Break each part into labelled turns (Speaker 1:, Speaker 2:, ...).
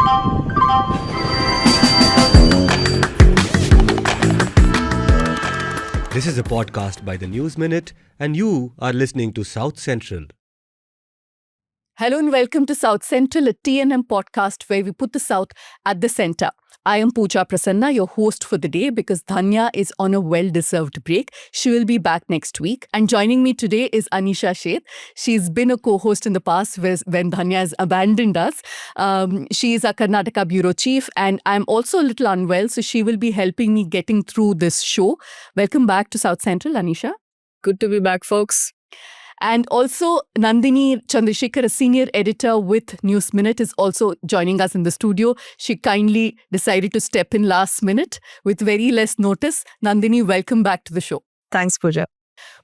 Speaker 1: This is a podcast by the News Minute, and you are listening to South Central.
Speaker 2: Hello and welcome to South Central, a TNM podcast where we put the South at the center. I am Pooja Prasanna, your host for the day, because Dhanya is on a well-deserved break. She will be back next week. And joining me today is Anisha Sheth. She's been a co-host in the past when Dhanya has abandoned us. She is our Karnataka Bureau Chief, and I'm also a little unwell, so she will be helping me getting through this show. Welcome back to South Central, Anisha.
Speaker 3: Good to be back, folks.
Speaker 2: And also, Nandini Chandrasekhar, a senior editor with News Minute, is also joining us in the studio. She kindly decided to step in last minute with very less notice. Nandini, welcome back to the show.
Speaker 3: Thanks, Pooja.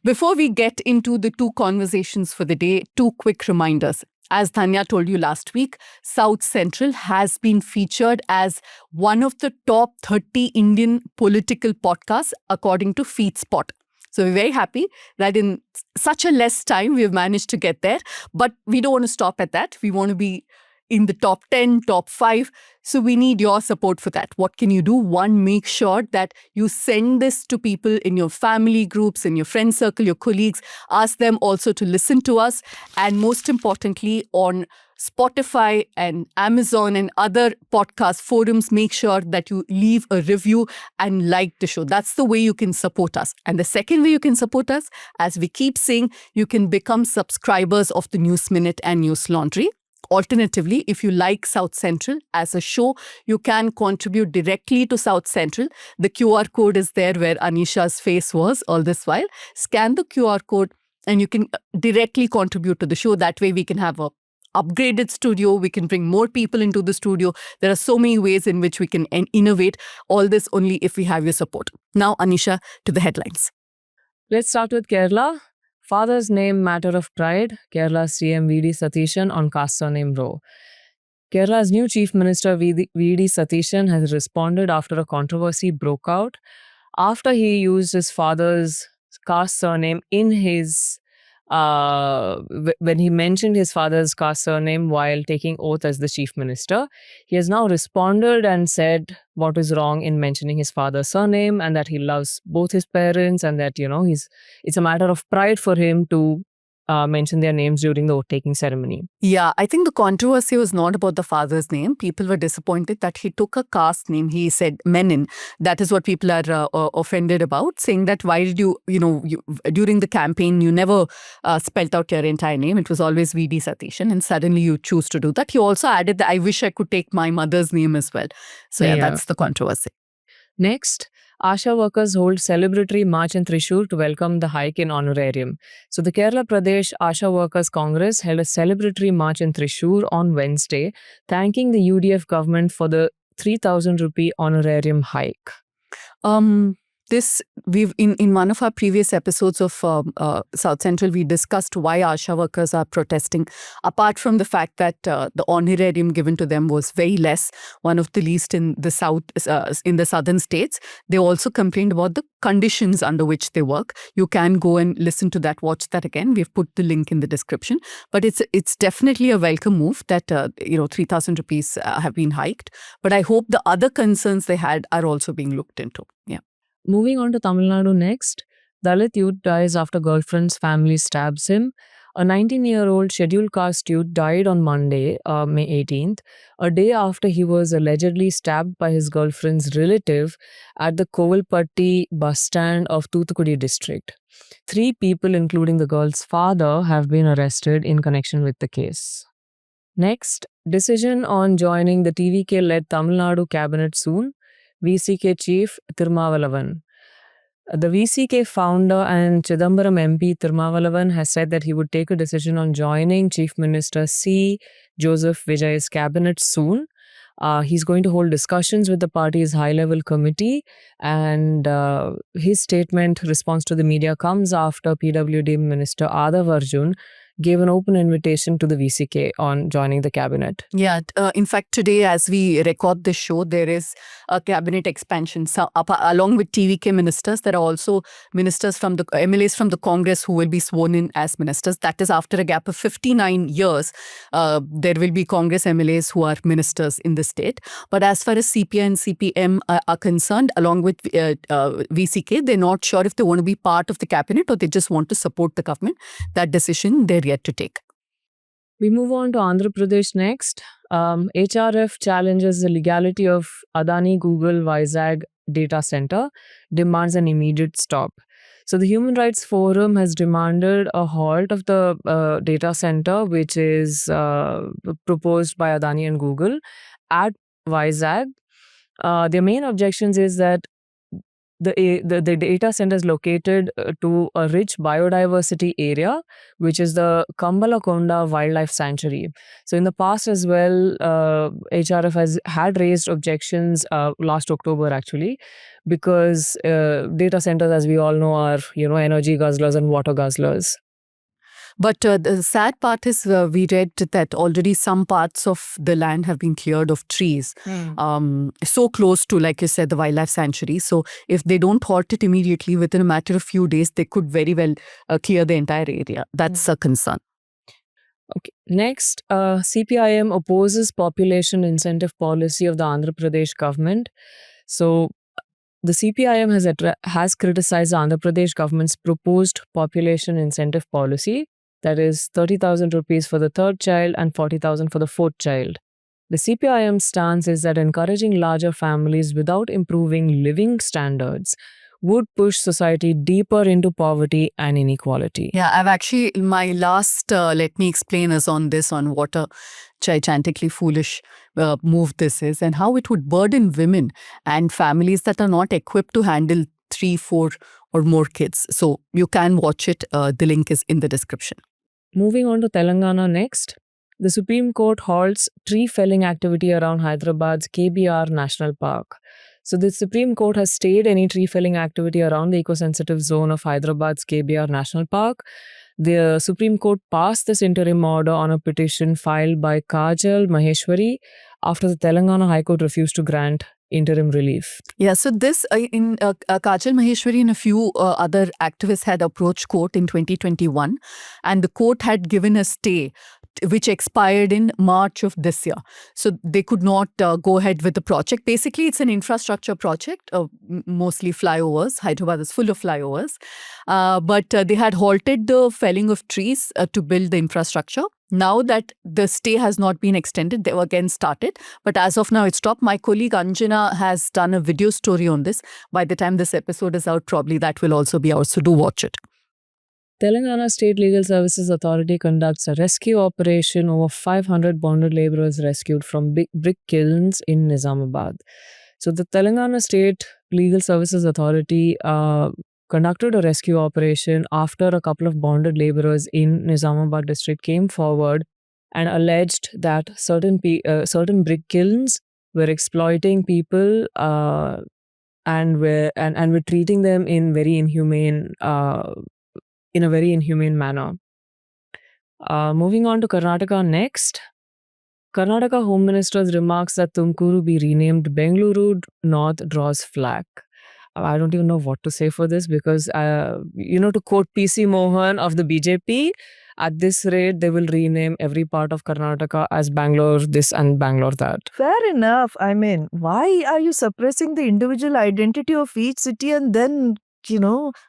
Speaker 2: Before we get into the two conversations for the day, two quick reminders. As Dhanya told you last week, South Central has been featured as one of the top 30 Indian political podcasts according to FeedSpot. So we're very happy that in such a less time, we've managed to get there. But we don't want to stop at that. We want to be in the top 10, top 5. So we need your support for that. What can you do? One, make sure that you send this to people in your family groups, in your friend circle, your colleagues. Ask them also to listen to us. And most importantly, on Spotify and Amazon and other podcast forums, make sure that you leave a review and like the show. That's the way you can support us. And the second way you can support us, as we keep saying, you can become subscribers of the News Minute and News Laundry. Alternatively, if you like South Central as a show, you can contribute directly to South Central. The QR code is there where Anisha's face was all this while. Scan the QR code and you can directly contribute to the show. That way we can have a upgraded studio. We can bring more people into the studio. There are so many ways in which we can innovate. All this only if we have your support. Now, Anisha, to the headlines.
Speaker 3: Let's start with Kerala. Father's name matter of pride. Kerala CM V.D. Satishan on caste surname row. Kerala's new Chief Minister V.D. Satishan has responded after a controversy broke out after he used his father's caste surname in his when he mentioned his father's caste surname while taking oath as the chief minister. He has now responded and said what is wrong in mentioning his father's surname and that he loves both his parents and that, it's a matter of pride for him to mention their names during the oath-taking ceremony.
Speaker 2: Yeah, I think the controversy was not about the father's name. People were disappointed that he took a caste name. He said Menon. That is what people are offended about, saying that why did you during the campaign, you never spelt out your entire name. It was always V.D. Satishan, and suddenly you choose to do that. He also added that I wish I could take my mother's name as well. So yeah, that's the controversy.
Speaker 3: Next, Asha workers hold celebratory march in Thrissur to welcome the hike in honorarium. So the Kerala Pradesh Asha Workers Congress held a celebratory march in Thrissur on Wednesday, thanking the UDF government for the 3,000 rupee honorarium hike.
Speaker 2: We've in one of our previous episodes of South Central, we discussed why Asha workers are protesting. Apart from the fact that the honorarium given to them was very less, one of the least in the southern states, they also complained about the conditions under which they work. You can go and listen to that, watch that again. We've put the link in the description. But it's definitely a welcome move that 3,000 rupees have been hiked. But I hope the other concerns they had are also being looked into. Yeah.
Speaker 3: Moving on to Tamil Nadu next, Dalit youth dies after girlfriend's family stabs him. A 19-year-old scheduled caste youth died on Monday, May 18th, a day after he was allegedly stabbed by his girlfriend's relative at the Kovalpatti bus stand of Thoothukudi district. 3 people, including the girl's father, have been arrested in connection with the case. Next, decision on joining the TVK-led Tamil Nadu cabinet soon. VCK Chief Tirumavalavan. The VCK founder and Chidambaram MP Tirumavalavan has said that he would take a decision on joining Chief Minister C. Joseph Vijay's cabinet soon. He's going to hold discussions with the party's high-level committee, and his response to the media comes after PWD Minister Adav Arjun gave an open invitation to the VCK on joining the cabinet.
Speaker 2: Yeah, in fact, today as we record this show, there is a cabinet expansion. So, along with TVK ministers, there are also ministers from the MLAs from the Congress who will be sworn in as ministers. That is after a gap of 59 years. There will be Congress MLAs who are ministers in the state. But as far as CPI and CPM are concerned, along with VCK, they're not sure if they want to be part of the cabinet or they just want to support the government. That decision they're yet to take.
Speaker 3: We move on to Andhra Pradesh next. HRF challenges the legality of Adani Google Vizag data center, demands an immediate stop. So the Human Rights Forum has demanded a halt of the data center, which is proposed by Adani and Google at Vizag. Their main objections is that the data center is located to a rich biodiversity area, which is the Kambalakonda Wildlife Sanctuary. So in the past as well, HRF had raised objections last October actually, because data centers, as we all know, are energy guzzlers and water guzzlers.
Speaker 2: But the sad part is we read that already some parts of the land have been cleared of trees. So close to, like you said, the wildlife sanctuary. So if they don't halt it immediately, within a matter of few days, they could very well clear the entire area. That's a concern.
Speaker 3: Okay. Next, CPIM opposes population incentive policy of the Andhra Pradesh government. So the CPIM has criticized the Andhra Pradesh government's proposed population incentive policy, that is 30,000 rupees for the third child and 40,000 for the fourth child. The CPIM stance is that encouraging larger families without improving living standards would push society deeper into poverty and inequality.
Speaker 2: Yeah, I've actually, my last Let Me Explain is on this, on what a gigantically foolish move this is and how it would burden women and families that are not equipped to handle 3, 4 or more kids. So you can watch it. The link is in the description.
Speaker 3: Moving on to Telangana next. The Supreme Court halts tree felling activity around Hyderabad's KBR National Park. So the Supreme Court has stayed any tree felling activity around the eco-sensitive zone of Hyderabad's KBR National Park. The Supreme Court passed this interim order on a petition filed by Kajal Maheshwari after the Telangana High Court refused to grant interim relief.
Speaker 2: Yeah, so this Kajal Maheshwari and a few other activists had approached court in 2021 and the court had given a stay which expired in March of this year. So they could not go ahead with the project. Basically, it's an infrastructure project, mostly flyovers. Hyderabad is full of flyovers. But they had halted the felling of trees to build the infrastructure. Now that the stay has not been extended, they were again started. But as of now, it's stopped. My colleague Anjana has done a video story on this. By the time this episode is out, probably that will also be out. So do watch it.
Speaker 3: Telangana State Legal Services Authority conducts a rescue operation. Over 500 bonded laborers rescued from brick kilns in Nizamabad. So the Telangana State Legal Services Authority conducted a rescue operation after a couple of bonded laborers in Nizamabad district came forward and alleged that certain brick kilns were exploiting people and were treating them in a very inhumane manner. Moving on to Karnataka next. Karnataka Home Minister's remarks that Tumkuru be renamed Bengaluru North draws flack. I don't even know what to say for this because, to quote PC Mohan of the BJP, at this rate, they will rename every part of Karnataka as Bangalore this and Bangalore that.
Speaker 4: Fair enough. I mean, why are you suppressing the individual identity of each city and then,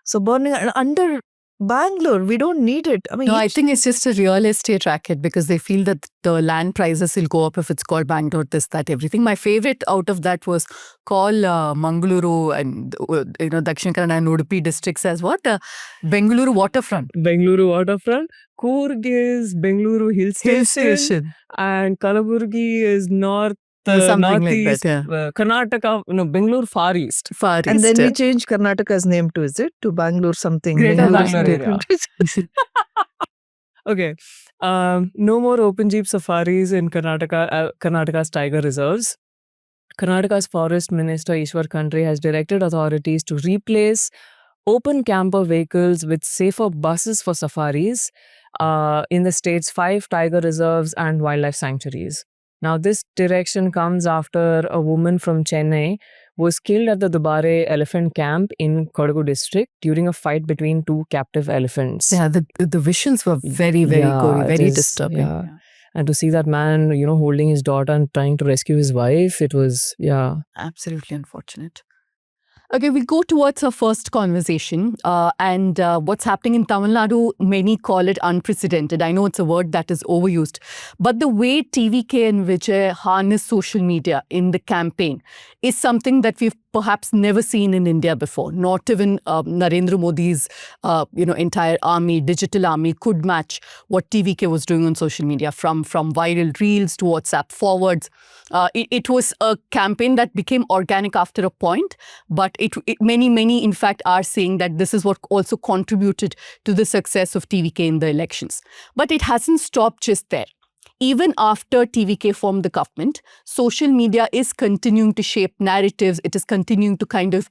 Speaker 4: subordinating under Bangalore? We don't need it.
Speaker 2: I think it's just a real estate racket because they feel that the land prices will go up if it's called Bangalore, this, that, everything. My favorite out of that was call Mangaluru and Dakshin Kannada and Udupi districts as what? Bengaluru waterfront.
Speaker 3: Bengaluru waterfront. Coorg is Bengaluru hill station. And Kalaburgi is north.
Speaker 2: Something
Speaker 3: northeast,
Speaker 2: like that,
Speaker 3: Karnataka, Bengaluru far east.
Speaker 4: And then we change Karnataka's name to, is it? To Bangalore something.
Speaker 3: Greater Bangalore area. Okay. No more open jeep safaris in Karnataka's tiger reserves. Karnataka's Forest Minister Ishwar Khandre has directed authorities to replace open camper vehicles with safer buses for safaris. in the state's 5 tiger reserves and wildlife sanctuaries. Now, this direction comes after a woman from Chennai was killed at the Dubare elephant camp in Kodagu district during a fight between 2 captive elephants.
Speaker 2: Yeah, the visuals were very, very gory,
Speaker 3: it
Speaker 2: very
Speaker 3: is,
Speaker 2: disturbing.
Speaker 3: yeah. And to see that man, holding his daughter and trying to rescue his wife, it was,
Speaker 2: Absolutely unfortunate. Okay, we go towards our first conversation. And what's happening in Tamil Nadu, many call it unprecedented. I know it's a word that is overused. But the way TVK and Vijay harness social media in the campaign is something that we've perhaps never seen in India before. Not even Narendra Modi's entire army, digital army, could match what TVK was doing on social media, from viral reels to WhatsApp forwards. It was a campaign that became organic after a point, but many, in fact, are saying that this is what also contributed to the success of TVK in the elections. But it hasn't stopped just there. Even after TVK formed the government, social media is continuing to shape narratives. It is continuing to kind of,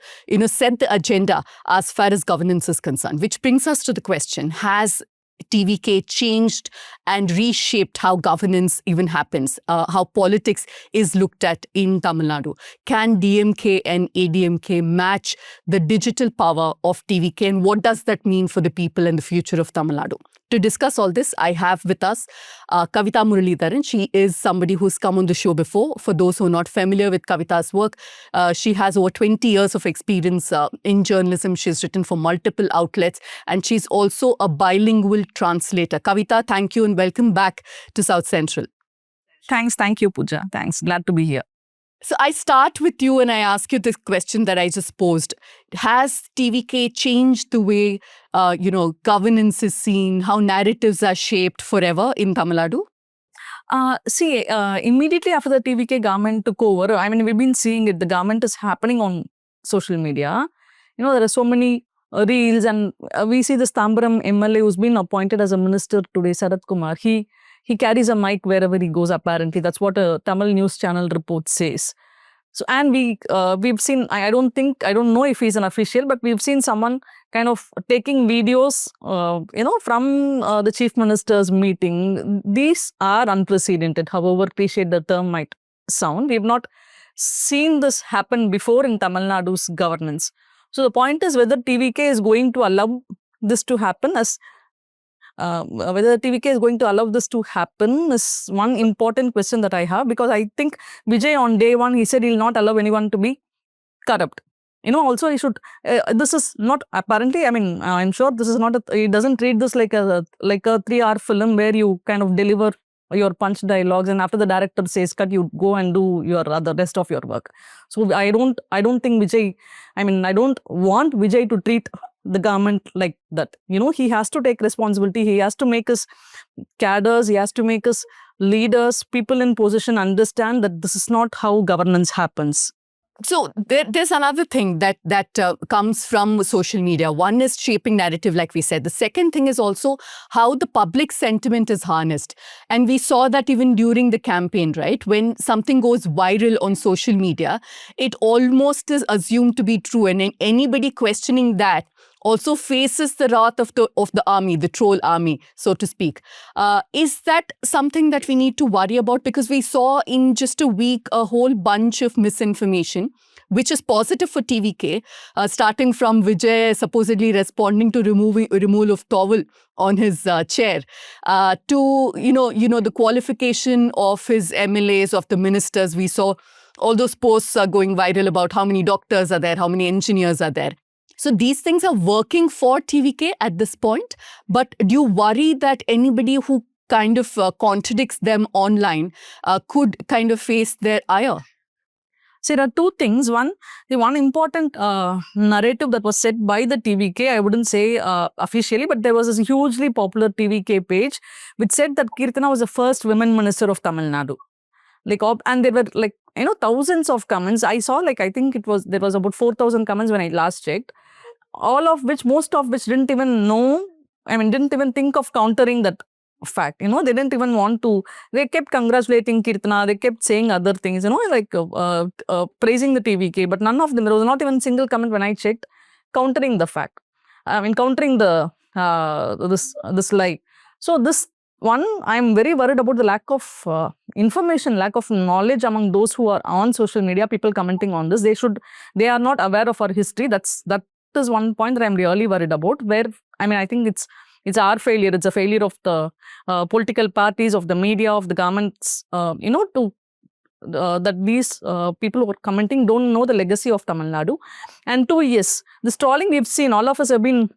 Speaker 2: set the agenda as far as governance is concerned, which brings us to the question, has TVK changed and reshaped how governance even happens, how politics is looked at in Tamil Nadu? Can DMK and ADMK match the digital power of TVK, and what does that mean for the people and the future of Tamil Nadu? To discuss all this, I have with us Kavita Muralidharan. She is somebody who's come on the show before. For those who are not familiar with Kavita's work, she has over 20 years of experience in journalism. She's written for multiple outlets, and she's also a bilingual translator. Kavita, thank you and welcome back to South Central.
Speaker 5: Thanks. Thank you, Pooja. Thanks. Glad to be here.
Speaker 2: So I start with you and I ask you this question that I just posed. Has TVK changed the way, governance is seen, how narratives are shaped forever in Tamil Nadu?
Speaker 5: Immediately after the TVK government took over, we've been seeing it. The government is happening on social media. There are so many reels, and we see this Tambaram MLA who's been appointed as a minister today, Sarath Kumar. He carries a mic wherever he goes, apparently. That's what a Tamil news channel report says. So, and we've seen, I don't know if he's an official, but we've seen someone kind of taking videos, from the chief minister's meeting. These are unprecedented, however cliched the term might sound. We've not seen this happen before in Tamil Nadu's governance. So the point is whether TVK is going to allow this to happen whether TVK is going to allow this to happen is one important question that I have, because I think Vijay on day one, he said he'll not allow anyone to be corrupt. Also he should, this is not apparently, I'm sure this is not, he doesn't treat this like a 3-hour film where you kind of deliver your punch dialogues and after the director says cut, you go and do the rest of your work. So I don't think Vijay, I don't want Vijay to treat the government like that. He has to take responsibility. He has to make us cadres. He has to make us leaders, people in position understand that this is not how governance happens.
Speaker 2: So there's another thing that comes from social media. One is shaping narrative, like we said. The second thing is also how the public sentiment is harnessed. And we saw that even during the campaign, right? When something goes viral on social media, it almost is assumed to be true. And anybody questioning that also faces the wrath of the army, the troll army, so to speak. Is that something that we need to worry about? Because we saw in just a week a whole bunch of misinformation, which is positive for TVK, starting from Vijay supposedly responding to removal of towel on his chair, to the qualification of his MLAs, of the ministers. We saw all those posts are going viral about how many doctors are there, how many engineers are there. So these things are working for TVK at this point, but do you worry that anybody who kind of contradicts them online could kind of face their ire?
Speaker 5: So there are two things. The one important narrative that was set by the TVK, I wouldn't say officially, but there was this hugely popular TVK page which said that Kirtana was the first women minister of Tamil Nadu. And there were thousands of comments. I saw I think there was about 4,000 comments when I last checked. Most of which didn't even know, didn't even think of countering that fact. They didn't even want to, they kept congratulating Kirtana, they kept saying other things, praising the TVK, but none of them, there was not even a single comment when I checked, countering the fact. Countering this lie. So this one, I'm very worried about the lack of information, lack of knowledge among those who are on social media, people commenting on this. They are not aware of our history. That is one point that I'm really worried about, where, I mean, I think it's our failure. It's a failure of the political parties, of the media, of the governments, to that these people who are commenting don't know the legacy of Tamil Nadu. And two, yes, this trolling we've seen, all of us have been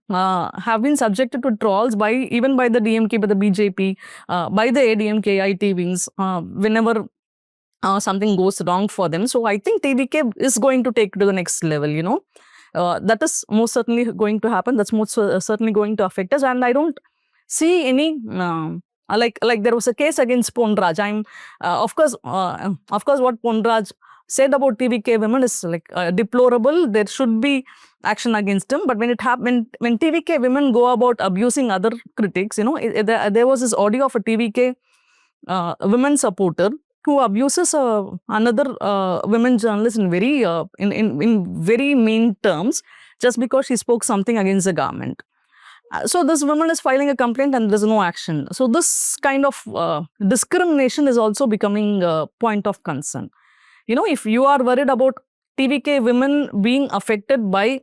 Speaker 5: subjected to trolls even by the DMK, by the BJP, by the ADMK, IT wings, whenever something goes wrong for them. So I think TVK is going to take to the next level, that is most certainly going to happen. That's most certainly going to affect us. And I don't see any like there was a case against Ponraj. Of course what Ponraj said about TVK women is like deplorable. There should be action against him. But when it happened, when TVK women go about abusing other critics, there was this audio of a TVK women supporter who abuses another women journalist in very mean terms, just because she spoke something against the government. So this woman is filing a complaint and there's no action. So this kind of discrimination is also becoming a point of concern. If you are worried about TVK women being affected by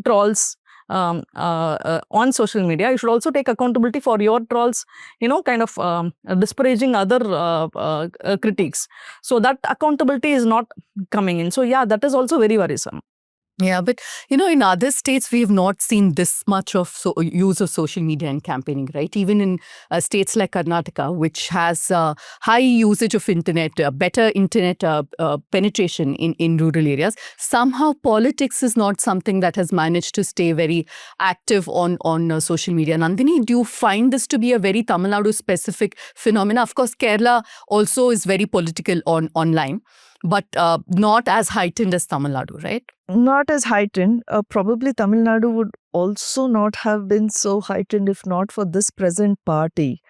Speaker 5: trolls on social media, you should also take accountability for your trolls, kind of disparaging other critics. So that accountability is not coming in. So yeah, that is also very worrisome.
Speaker 2: Yeah, but in other states, we have not seen this much of use of social media and campaigning, right? Even in states like Karnataka, which has high usage of internet, better internet penetration in rural areas, somehow politics is not something that has managed to stay very active on social media. Nandini, do you find this to be a very Tamil Nadu specific phenomena? Of course, Kerala also is very political online, but not as heightened as Tamil Nadu, right?
Speaker 4: Not as heightened. Probably Tamil Nadu would also not have been so heightened if not for this present party.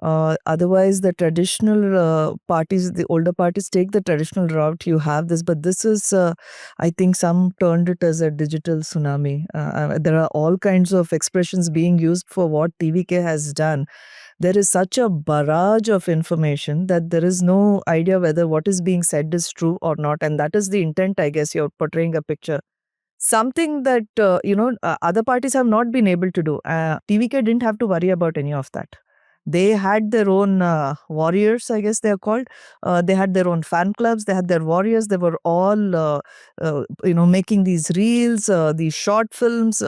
Speaker 4: Otherwise, the traditional parties, the older parties take the traditional route. You have this, but this is, I think some turned it as a digital tsunami. There are all kinds of expressions being used for what TVK has done. There is such a barrage of information that there is no idea whether what is being said is true or not. And that is the intent, I guess. You're portraying a picture. Something that, other parties have not been able to do. TVK didn't have to worry about any of that. They had their own warriors, I guess they are called. They had their own fan clubs. They had their warriors. They were all, making these reels, these short films.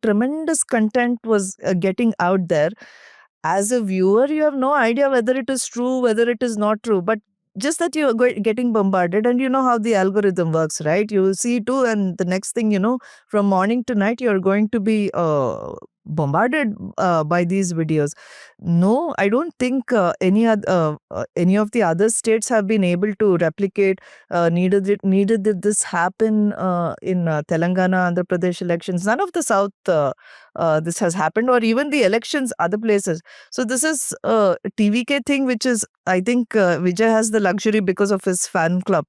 Speaker 4: Tremendous content was getting out there. As a viewer, you have no idea whether it is true, whether it is not true. But just that you are getting bombarded, and you know how the algorithm works, right? You see too, and the next thing you know, from morning to night, you're going to be bombarded by these videos. No, I don't think any of the other states have been able to replicate. Neither did this happen in Telangana, Andhra Pradesh elections. None of the South this has happened, or even the elections other places. So this is a TVK thing, which is, I think Vijay has the luxury because of his fan club.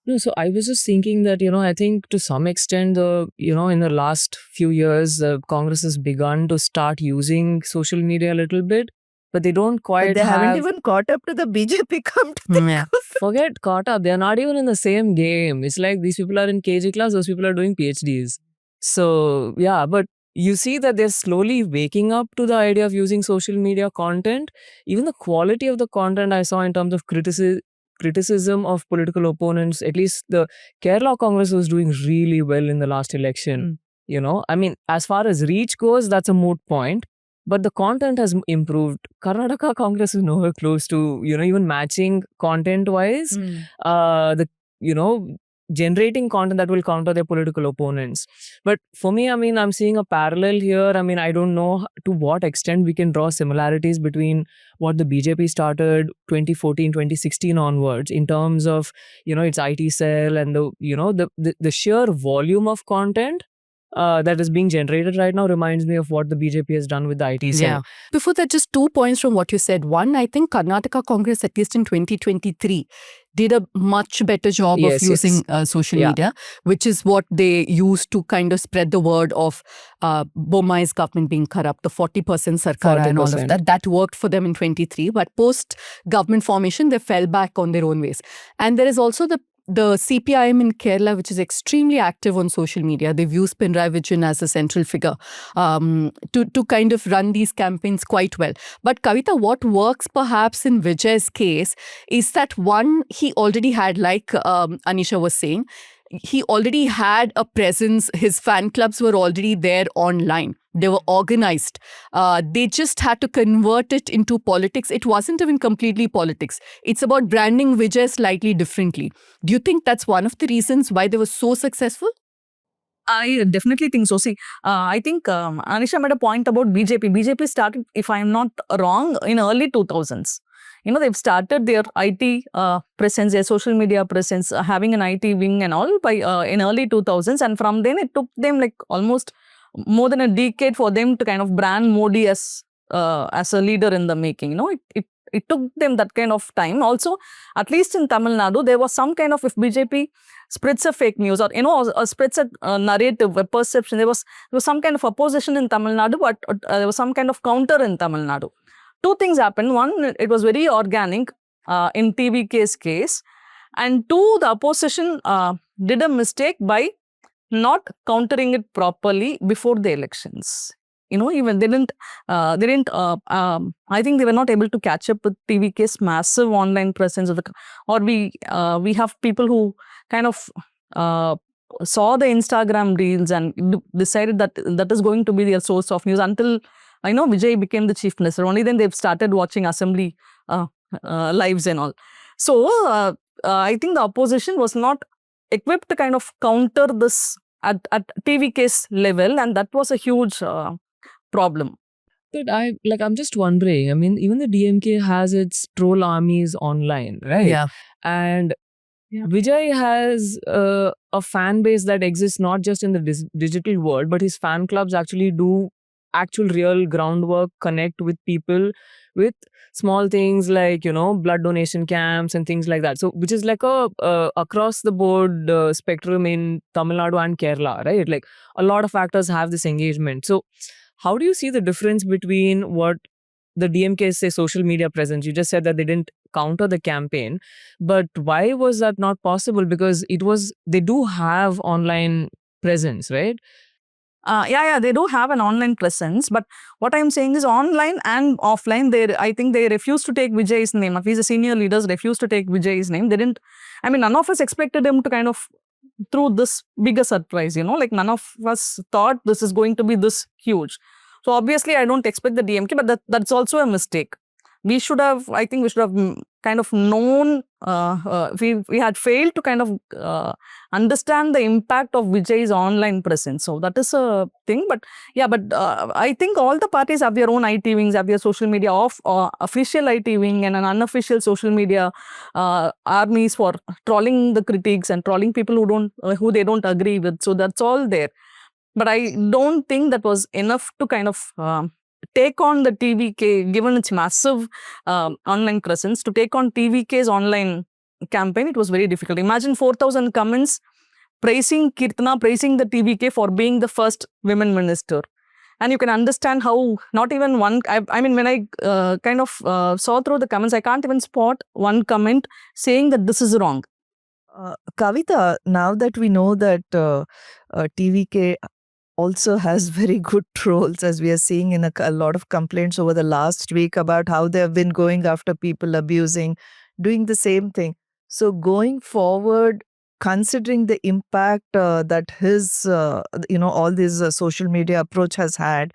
Speaker 3: No, so I was just thinking that, I think to some extent, in the last few years, Congress has begun to start using social media a little bit, but they don't quite
Speaker 4: But they haven't even caught up to the BJP. Come to think
Speaker 2: Yeah.
Speaker 4: of it.
Speaker 3: Forget caught up. They're not even in the same game. It's like these people are in KG class, those people are doing PhDs. So, yeah, but you see that they're slowly waking up to the idea of using social media content. Even the quality of the content I saw in terms of criticism of political opponents, at least the Kerala Congress was doing really well in the last election. I mean, as far as reach goes, that's a moot point. But the content has improved. Karnataka Congress is nowhere close to, even matching content-wise. Generating content that will counter their political opponents. But for me, I mean, I'm seeing a parallel here. I mean, I don't know to what extent we can draw similarities between what the BJP started 2014, 2016 onwards in terms of, its IT cell and the sheer volume of content that is being generated right now reminds me of what the BJP has done with the IT cell.
Speaker 2: Yeah. Before that, just 2 points from what you said. One, I think Karnataka Congress, at least in 2023, did a much better job of
Speaker 3: Yes,
Speaker 2: using
Speaker 3: yes.
Speaker 2: social
Speaker 3: Yeah.
Speaker 2: media, which is what they used to kind of spread the word of Bomai's government being corrupt, the 40% Sarkara and all of
Speaker 3: 40%.
Speaker 2: that. That worked for them in 23. But post-government formation, they fell back on their own ways. And there is also the CPIM in Kerala, which is extremely active on social media. They've used Pinarayi Vijayan as a central figure to kind of run these campaigns quite well. But Kavita, what works perhaps in Vijay's case is that one, he already had, like Anisha was saying, he already had a presence. His fan clubs were already there online. They were organized. They just had to convert it into politics. It wasn't even completely politics. It's about branding Vijay slightly differently. Do you think that's one of the reasons why they were so successful?
Speaker 5: I definitely think so. See, I think Anisha made a point about BJP. BJP started, if I am not wrong, in early 2000s. They've started their IT presence, their social media presence, having an IT wing and all by in early 2000s. And from then, it took them like almost more than a decade for them to kind of brand Modi as a leader in the making. It took them that kind of time. Also, at least in Tamil Nadu, there was some kind of, if BJP spreads a fake news or spreads a narrative, a perception, there was some kind of opposition in Tamil Nadu, but there was some kind of counter in Tamil Nadu. Two things happened. One, it was very organic in TVK's case. And two, the opposition did a mistake by not countering it properly before the elections. Even they didn't, I think they were not able to catch up with TVK's massive online presence. Or we have people who kind of saw the Instagram reels and decided that is going to be their source of news until Vijay became the chief minister. Only then they've started watching assembly lives and all. So I think the opposition was not equipped to kind of counter this at TVK's level, and that was a huge problem.
Speaker 3: But I'm just wondering, I mean, even the DMK has its troll armies online, right?
Speaker 2: Yeah.
Speaker 3: And Vijay has a fan base that exists not just in the digital world, but his fan clubs actually do actual real groundwork, connect with people with small things like, blood donation camps and things like that. So, which is like a across the board spectrum in Tamil Nadu and Kerala, right? Like a lot of actors have this engagement. So, how do you see the difference between what the DMK say social media presence? You just said that they didn't counter the campaign, but why was that not possible? Because they do have online presence, right?
Speaker 5: They do have an online presence, but what I'm saying is online and offline, I think they refused to take Vijay's name. At least the senior leaders refused to take Vijay's name. They didn't, none of us expected him to kind of through this bigger surprise, like none of us thought this is going to be this huge. So obviously I don't expect the DMK, but that's also a mistake. I think we should have kind of known, we had failed to kind of understand the impact of Vijay's online presence. So that is a thing. But I think all the parties have their own IT wings, have their social media official IT wing and an unofficial social media armies for trolling the critics and trolling people who they don't agree with. So that's all there. But I don't think that was enough to kind of take on the TVK, given its massive online presence, to take on TVK's online campaign. It was very difficult. Imagine 4,000 comments praising Kirtana, praising the TVK for being the first women minister. And you can understand how not even one, when I kind of saw through the comments, I can't even spot one comment saying that this is wrong.
Speaker 4: Kavita, now that we know that TVK also has very good trolls, as we are seeing in a lot of complaints over the last week about how they have been going after people abusing, doing the same thing. So going forward, considering the impact that his, all this social media approach has had,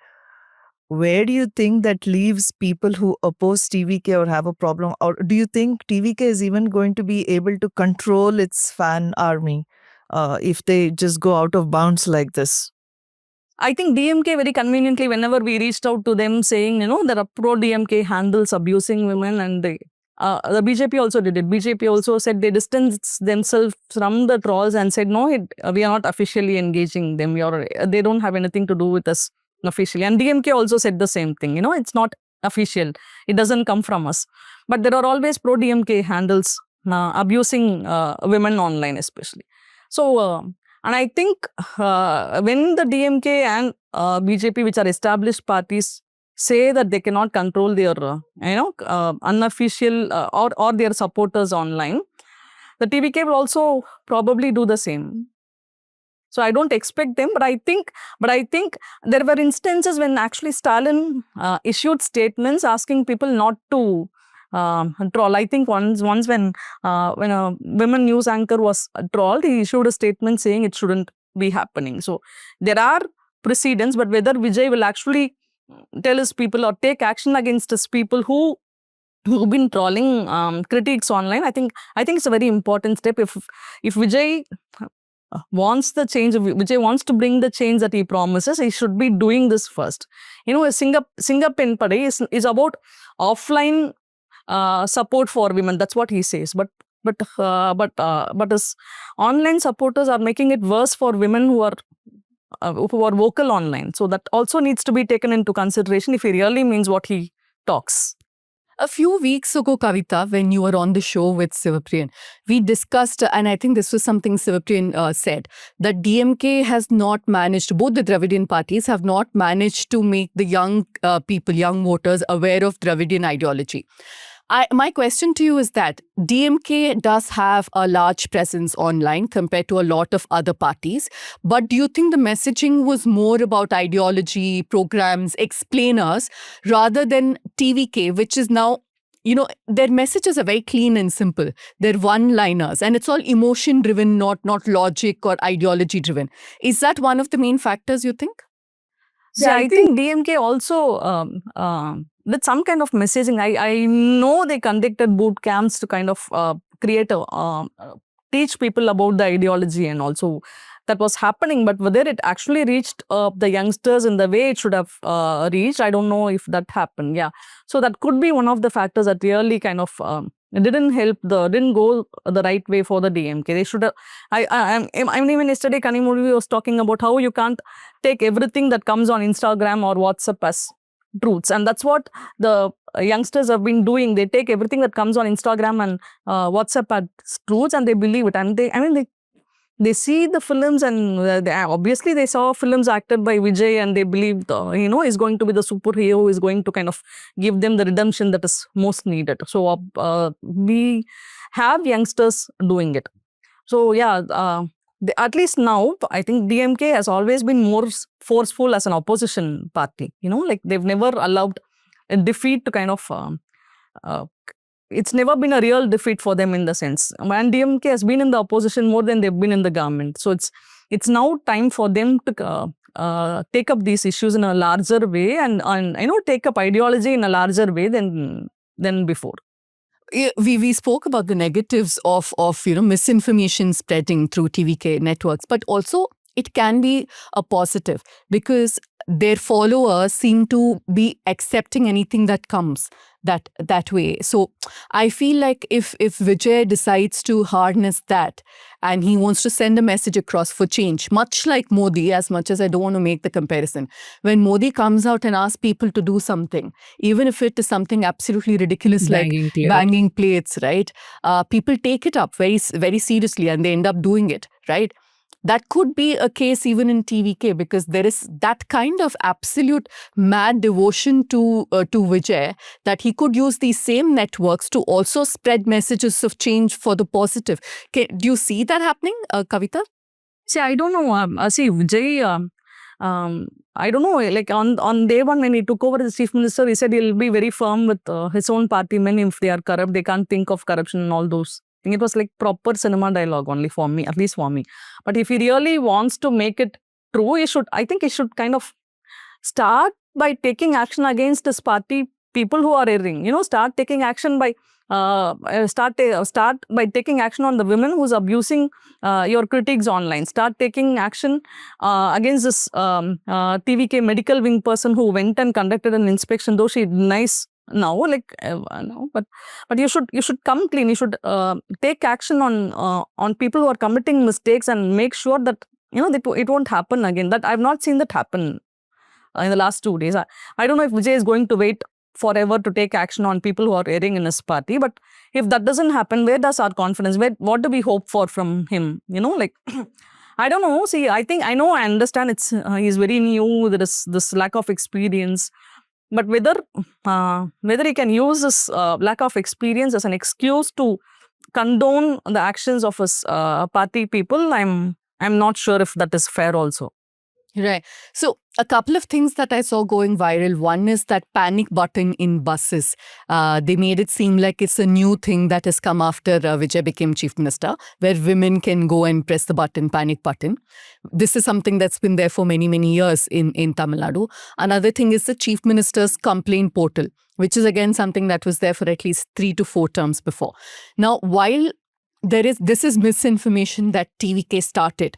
Speaker 4: where do you think that leaves people who oppose TVK or have a problem? Or do you think TVK is even going to be able to control its fan army if they just go out of bounds like this?
Speaker 5: I think DMK very conveniently, whenever we reached out to them saying, there are pro-DMK handles abusing women, and the BJP also did it. BJP also said they distanced themselves from the trolls and said, no, we are not officially engaging them. They don't have anything to do with us officially. And DMK also said the same thing. It's not official. It doesn't come from us. But there are always pro-DMK handles abusing women online especially. So, and I think when the DMK and BJP, which are established parties, say that they cannot control their, unofficial or their supporters online, the TVK will also probably do the same. So I don't expect them, but I think there were instances when actually Stalin issued statements asking people not to troll. I think once when a women news anchor was trolled, he issued a statement saying it shouldn't be happening. So there are precedents, but whether Vijay will actually tell his people or take action against his people who've been trolling critics online, I think it's a very important step. If Vijay wants the change, Vijay wants to bring the change that he promises, he should be doing this first. A Singapen Padai is about offline support for women. That's what he says. But his online supporters are making it worse for women who are vocal online. So that also needs to be taken into consideration if he really means what he talks.
Speaker 2: A few weeks ago, Kavita, when you were on the show with Sivapriyan, we discussed, and I think this was something Sivapriyan said, that DMK has not managed, both the Dravidian parties have not managed to make the young people, young voters aware of Dravidian ideology. My question to you is that DMK does have a large presence online compared to a lot of other parties. But do you think the messaging was more about ideology, programs, explainers, rather than TVK, which is now, their messages are very clean and simple. They're one-liners and it's all emotion-driven, not logic or ideology-driven. Is that one of the main factors, you think?
Speaker 5: Yeah, I think DMK also with some kind of messaging. I know they conducted boot camps to kind of create teach people about the ideology, and also that was happening. But whether it actually reached the youngsters in the way it should have reached, I don't know if that happened. Yeah, so that could be one of the factors that really kind of didn't go the right way for the DMK. They should have. I mean, even yesterday Kanimuri was talking about how you can't take everything that comes on Instagram or WhatsApp as truths, and that's what the youngsters have been doing. They take everything that comes on Instagram and WhatsApp as truths, and they believe it. And they see the films, and obviously they saw films acted by Vijay, and they believe he's going to be the superhero who is going to kind of give them the redemption that is most needed. So we have youngsters doing it. So yeah, at least now, I think DMK has always been more forceful as an opposition party. Like they've never allowed a defeat to kind of it's never been a real defeat for them in the sense. And DMK has been in the opposition more than they've been in the government. So it's now time for them to take up these issues in a larger way and take up ideology in a larger way than before.
Speaker 2: We spoke about the negatives of misinformation spreading through TVK networks, but also it can be a positive because their followers seem to be accepting anything that comes that way. So I feel like if Vijay decides to harness that and he wants to send a message across for change, much like Modi, as much as I don't want to make the comparison, when Modi comes out and asks people to do something, even if it is something absolutely ridiculous like banging plates, right? People take it up very, very seriously and they end up doing it, right? That could be a case even in TVK because there is that kind of absolute mad devotion to Vijay that he could use these same networks to also spread messages of change for the positive. Do you see that happening, Kavita?
Speaker 5: See, I don't know. See, Vijay, I don't know, like on day one when he took over as chief minister, he said he'll be very firm with his own party men. If they are corrupt, they can't think of corruption and all those. I think it was like proper cinema dialogue only for me, at least for me. But if he really wants to make it true, I think he should kind of start by taking action against his party people who are erring. Start taking action by start by taking action on the women who's abusing your critics online. Start taking action against this TVK medical wing person who went and conducted an inspection, though she denies now, but you should come clean. You should take action on people who are committing mistakes and make sure that it won't happen again. That I've not seen that happen in the last 2 days. I don't know if Vijay is going to wait forever to take action on people who are erring in his party. But if that doesn't happen, where does our confidence, what do we hope for from him? Like, I don't know. See, I understand he's very new, there is this lack of experience. But whether he can use this lack of experience as an excuse to condone the actions of his party people, I'm not sure if that is fair also.
Speaker 2: Right. So a couple of things that I saw going viral. One is that panic button in buses. They made it seem like it's a new thing that has come after Vijay became chief minister, where women can go and press the button, panic button. This is something that's been there for many, many years in Tamil Nadu. Another thing is the chief minister's complaint portal, which is again something that was there for at least 3 to 4 terms before. Now, while this is misinformation that TVK started,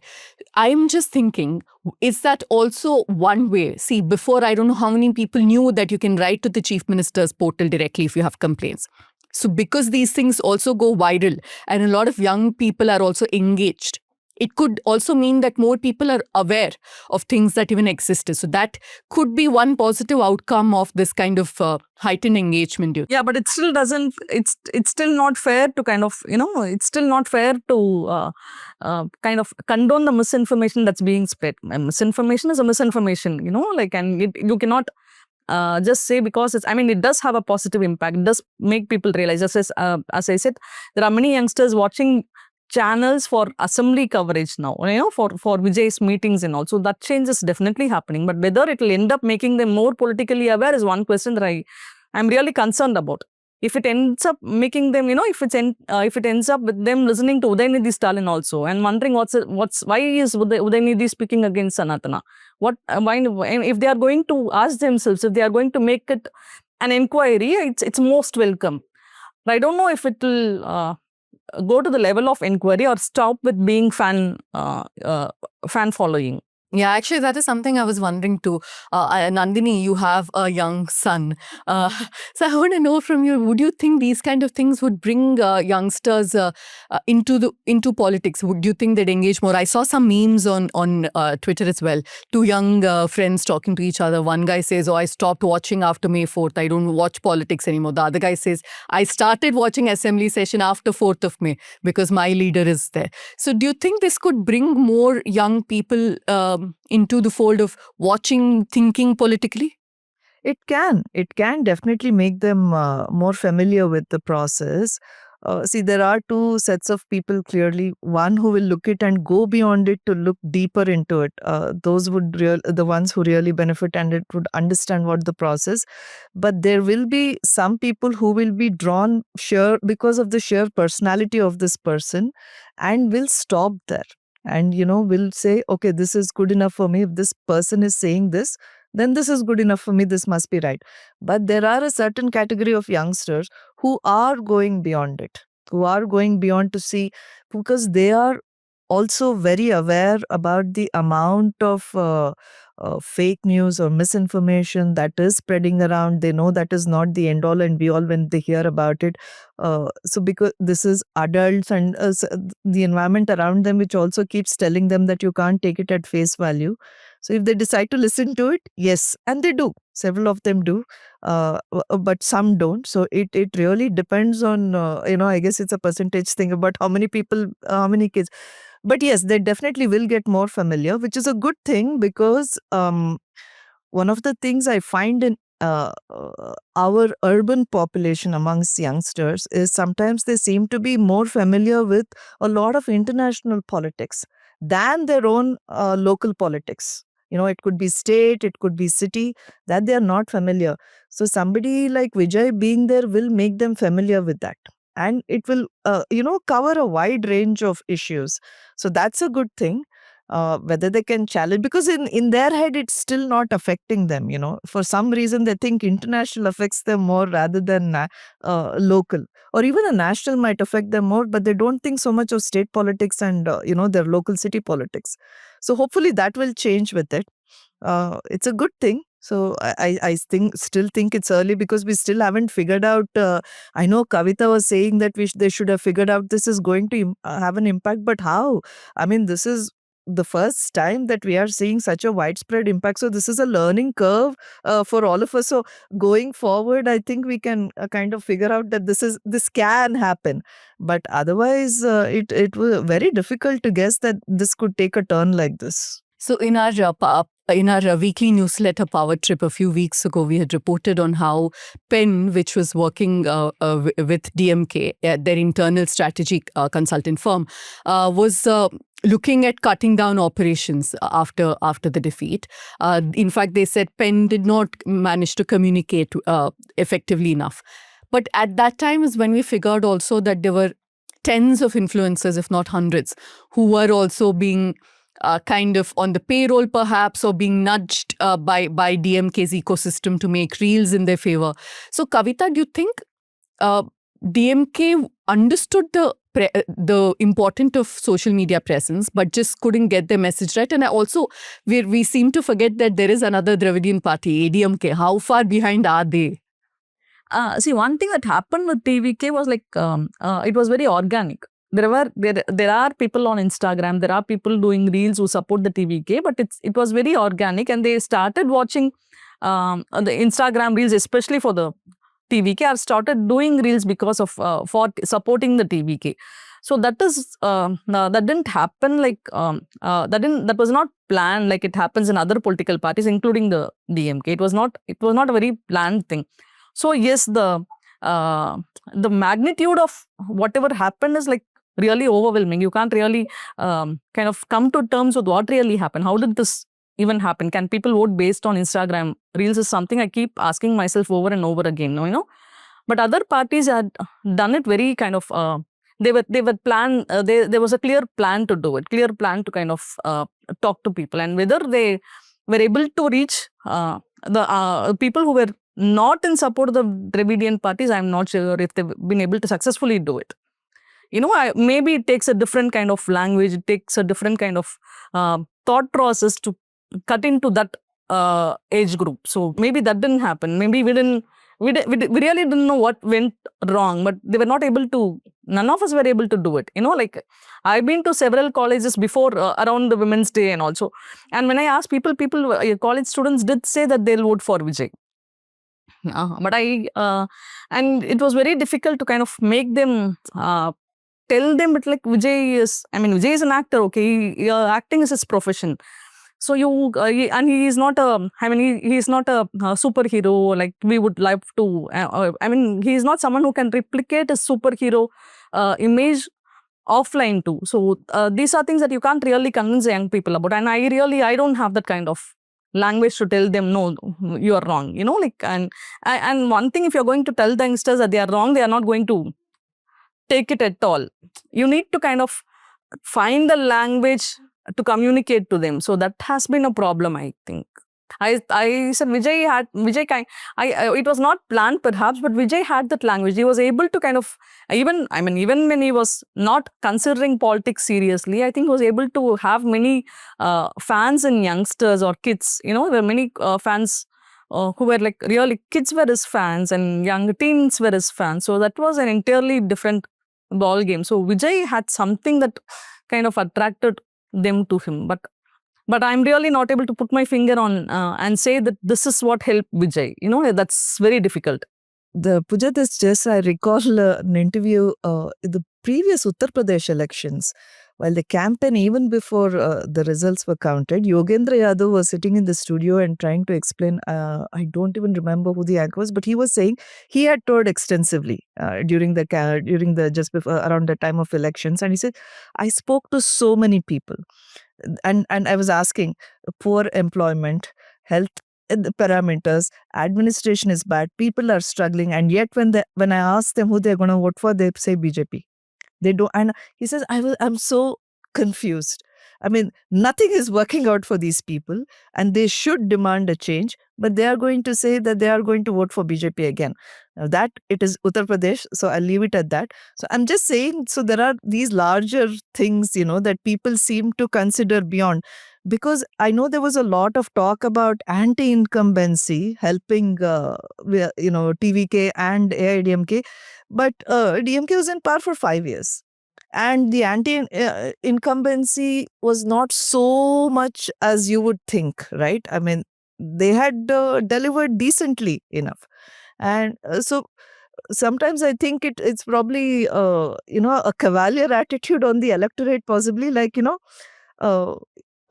Speaker 2: I'm just thinking, is that also one way? See, before, I don't know how many people knew that you can write to the chief minister's portal directly if you have complaints. So because these things also go viral and a lot of young people are also engaged, it could also mean that more people are aware of things that even existed. So that could be one positive outcome of this kind of heightened engagement.
Speaker 5: Yeah, but it still doesn't, it's still not fair to kind of, it's still not fair to kind of condone the misinformation that's being spread. Misinformation is a misinformation, and you cannot just say because it does have a positive impact. It does make people realize, as I said, there are many youngsters watching channels for assembly coverage now, for Vijay's meetings and all. So that change is definitely happening. But whether it will end up making them more politically aware is one question that I'm really concerned about. If it ends up making them, if it ends up with them listening to Udaynidhi Stalin also and wondering why is Udaynidhi speaking against Sanatana? Why, if they are going to ask themselves, if they are going to make it an inquiry, it's most welcome. But I don't know if it will go to the level of inquiry or stop with being fan following.
Speaker 2: Yeah, actually, that is something I was wondering too. Nandini, you have a young son. So I want to know from you, would you think these kind of things would bring youngsters into politics? Would you think they'd engage more? I saw some memes on Twitter as well. 2 young friends talking to each other. One guy says, I stopped watching after May 4th. I don't watch politics anymore. The other guy says, I started watching assembly session after 4th of May because my leader is there. So do you think this could bring more young people into the fold of watching, thinking politically?
Speaker 4: It can definitely make them more familiar with the process. See, there are 2 sets of people clearly. One who will look it and go beyond it to look deeper into it. Those would the ones who really benefit and it would understand what the process. But there will be some people who will be drawn because of the sheer personality of this person and will stop there. And, will say, okay, this is good enough for me. If this person is saying this, then this is good enough for me. This must be right. But there are a certain category of youngsters who are going beyond it, who are going beyond to see, because they are also very aware about the amount of fake news or misinformation that is spreading around. They know that is not the end all and be all when they hear about it. So because this is adults and the environment around them, which also keeps telling them that you can't take it at face value. So if they decide to listen to it, yes, and they do. Several of them do, but some don't. So it really depends on, I guess it's a percentage thing about how many people, how many kids. But yes, they definitely will get more familiar, which is a good thing because one of the things I find in our urban population amongst youngsters is sometimes they seem to be more familiar with a lot of international politics than their own local politics. It could be state, it could be city, that they are not familiar. So somebody like Vijay being there will make them familiar with that. And it will, cover a wide range of issues. So that's a good thing. Whether they can challenge, because in their head, it's still not affecting them. For some reason, they think international affects them more rather than local. Or even a national might affect them more, but they don't think so much of state politics and, their local city politics. So hopefully that will change with it. It's a good thing. So I still think it's early because we still haven't figured out. I know Kavita was saying that they should have figured out this is going to have an impact, but how? This is the first time that we are seeing such a widespread impact. So this is a learning curve for all of us. So going forward, I think we can kind of figure out that this can happen. But otherwise, it was very difficult to guess that this could take a turn like this.
Speaker 2: So in our weekly newsletter Power Trip a few weeks ago, we had reported on how Penn, which was working with DMK, their internal strategy consultant firm, was looking at cutting down operations after the defeat. In fact, they said Penn did not manage to communicate effectively enough. But at that time is when we figured also that there were tens of influencers, if not hundreds, who were also being kind of on the payroll perhaps, or being nudged by DMK's ecosystem to make reels in their favor. So Kavita, do you think DMK understood the importance of social media presence, but just couldn't get their message right? And also, we seem to forget that there is another Dravidian party, ADMK. How far behind are they?
Speaker 5: See, one thing that happened with TVK was like it was very organic. There are people on Instagram, there are people doing reels who support the TVK, but it was very organic, and they started watching the Instagram reels, especially for the TVK. Have started doing reels because of for supporting the TVK. So that is that didn't happen like that was not planned like it happens in other political parties, including the DMK. It was not a very planned thing. So yes, the magnitude of whatever happened is like really overwhelming. You can't really kind of come to terms with what really happened. How did this even happen? Can people vote based on Instagram reels is something I keep asking myself over and over again. You know, but other parties had done it very kind of. They were plan. There was a clear plan to do it. Clear plan to kind of talk to people, and whether they were able to reach the people who were not in support of the Dravidian parties, I'm not sure if they've been able to successfully do it. You know, maybe it takes a different kind of language, it takes a different kind of thought process to cut into that age group. So maybe that didn't happen. Maybe we really didn't know what went wrong, but they were not able to, none of us were able to do it. You know, like I've been to several colleges before around the Women's Day and also. And when I asked people, college students did say that they'll vote for Vijay. But and it was very difficult to kind of make them tell them, but like Vijay is an actor, okay, acting is his profession. So and he is not he is not a superhero like we would like to, he is not someone who can replicate a superhero image offline too. So these are things that you can't really convince young people about. And I don't have that kind of language to tell them, no, you are wrong, you know, like, and one thing, if you're going to tell the youngsters that they are wrong, they are not going to take it at all. You need to kind of find the language to communicate to them. So that has been a problem, I think. I said it was not planned perhaps, but Vijay had that language. He was able to kind of, even when he was not considering politics seriously, I think he was able to have many fans and youngsters or kids. You know, there were many fans who were like really, kids were his fans and young teens were his fans. So that was an entirely different ball game. So Vijay had something that kind of attracted them to him. But I'm really not able to put my finger on and say that this is what helped Vijay. You know, that's very difficult.
Speaker 4: Pooja, I recall an interview in the previous Uttar Pradesh elections. While the campaign, even before the results were counted, Yogendra Yadav was sitting in the studio and trying to explain, I don't even remember who the anchor was, but he was saying he had toured extensively during just before, around the time of elections. And he said, I spoke to so many people. And I was asking, poor employment, health parameters, administration is bad, people are struggling, and yet when I ask them who they're going to vote for, they say BJP. They don't. And he says, I'm so confused. I mean, nothing is working out for these people, and they should demand a change, but they are going to say that they are going to vote for BJP again. Now that it is Uttar Pradesh, so I'll leave it at that. So I'm just saying, so there are these larger things, you know, that people seem to consider beyond. Because I know there was a lot of talk about anti-incumbency helping, TVK and AIDMK, but DMK was in power for 5 years. and the anti-incumbency was not so much as you would think, right? I mean, they had delivered decently enough. And so sometimes I think it's probably, a cavalier attitude on the electorate, possibly, like, uh,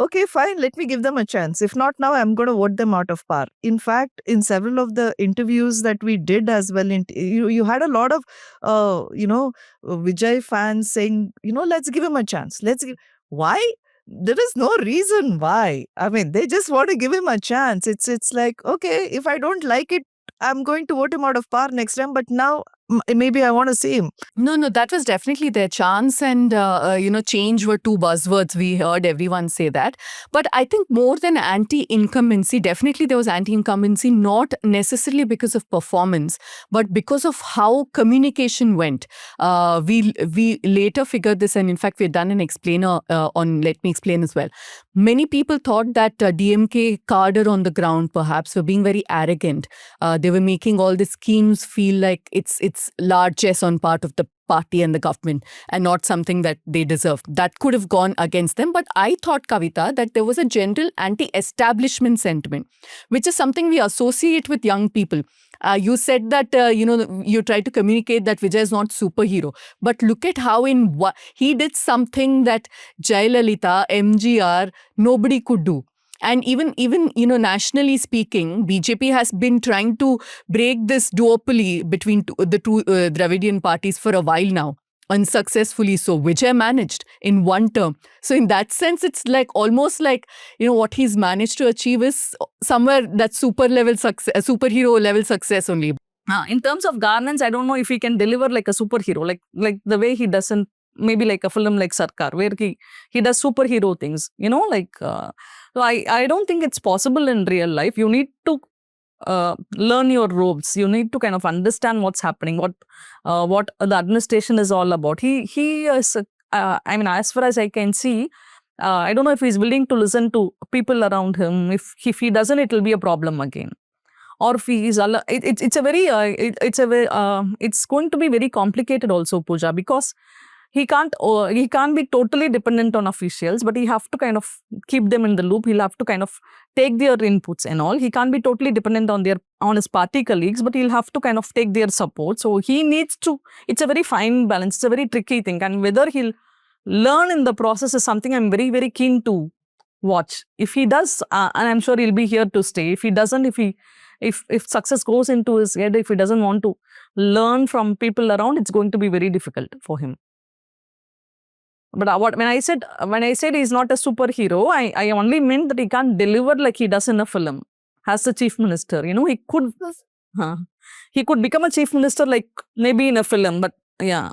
Speaker 4: okay, fine, let me give them a chance. If not now, I'm going to vote them out of power. In fact, in several of the interviews that we did as well, you had a lot of, Vijay fans saying, let's give him a chance. Why? There is no reason why. I mean, they just want to give him a chance. It's like, okay, if I don't like it, I'm going to vote him out of power next time. But now maybe I want to see him.
Speaker 2: No, that was definitely their chance. And, change were two buzzwords. We heard everyone say that. But I think more than anti-incumbency, definitely there was anti-incumbency, not necessarily because of performance, but because of how communication went. We later figured this, and in fact, we've done an explainer on Let Me Explain as well. Many people thought that DMK cadre on the ground perhaps were being very arrogant. They were making all the schemes feel like it's largesse on part of the party and the government and not something that they deserved. That could have gone against them. But I thought, Kavita, that there was a general anti-establishment sentiment, which is something we associate with young people. You said that, you try to communicate that Vijay is not superhero. But look at how he did something that Jayalalitha, MGR, nobody could do. And even nationally speaking, BJP has been trying to break this duopoly between the two Dravidian parties for a while now, unsuccessfully so. Vijay managed in one term. So in that sense, it's like almost like, what he's managed to achieve is somewhere that superhero level success only.
Speaker 5: In terms of governance, I don't know if he can deliver like a superhero, like the way he doesn't, maybe like a film like Sarkar, where he does superhero things, so I don't think it's possible in real life. You need to learn your ropes. You need to kind of understand what's happening, what the administration is all about. He is, as far as I can see, I don't know if he's willing to listen to people around him. If he doesn't, it will be a problem again. Or if he is, it's going to be very complicated also, Pooja, because he can't be totally dependent on officials, but he have to kind of keep them in the loop. He'll have to kind of take their inputs and all. He can't be totally dependent on his party colleagues, but he'll have to kind of take their support. So he needs to, it's a very fine balance. It's a very tricky thing. And whether he'll learn in the process is something I'm very, very keen to watch. If he does, and I'm sure he'll be here to stay. If he doesn't, if success goes into his head, if he doesn't want to learn from people around, it's going to be very difficult for him. But when I said he's not a superhero, I only meant that he can't deliver like he does in a film as the chief minister. He could become a chief minister like maybe in a film, but yeah.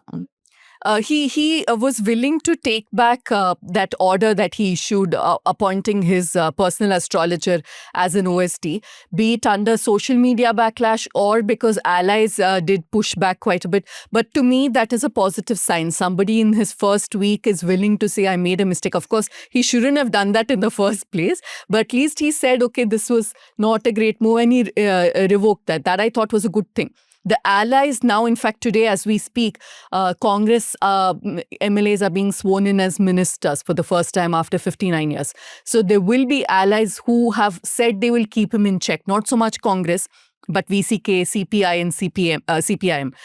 Speaker 2: He was willing to take back that order that he issued appointing his personal astrologer as an OST, be it under social media backlash or because allies did push back quite a bit. But to me, that is a positive sign. Somebody in his first week is willing to say, I made a mistake. Of course, he shouldn't have done that in the first place. But at least he said, okay, this was not a great move, and he revoked that. That I thought was a good thing. The allies now, in fact, today as we speak, Congress MLAs are being sworn in as ministers for the first time after 59 years. So there will be allies who have said they will keep him in check. Not so much Congress, but VCK, CPI and CPIM.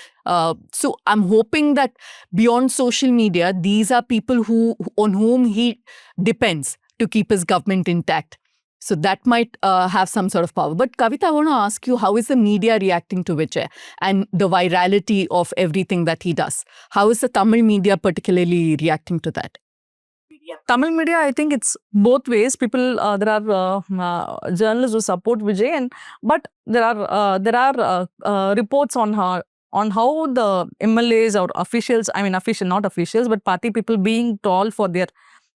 Speaker 2: So I'm hoping that beyond social media, these are people on whom he depends to keep his government intact. So that might have some sort of power. But Kavita, I want to ask you, how is the media reacting to Vijay and the virality of everything that he does? How is the Tamil media particularly reacting to that?
Speaker 5: Tamil media, I think it's both ways. People, there are journalists who support Vijay, but there are reports on how the MLAs or officials, not officials, but party people being told for their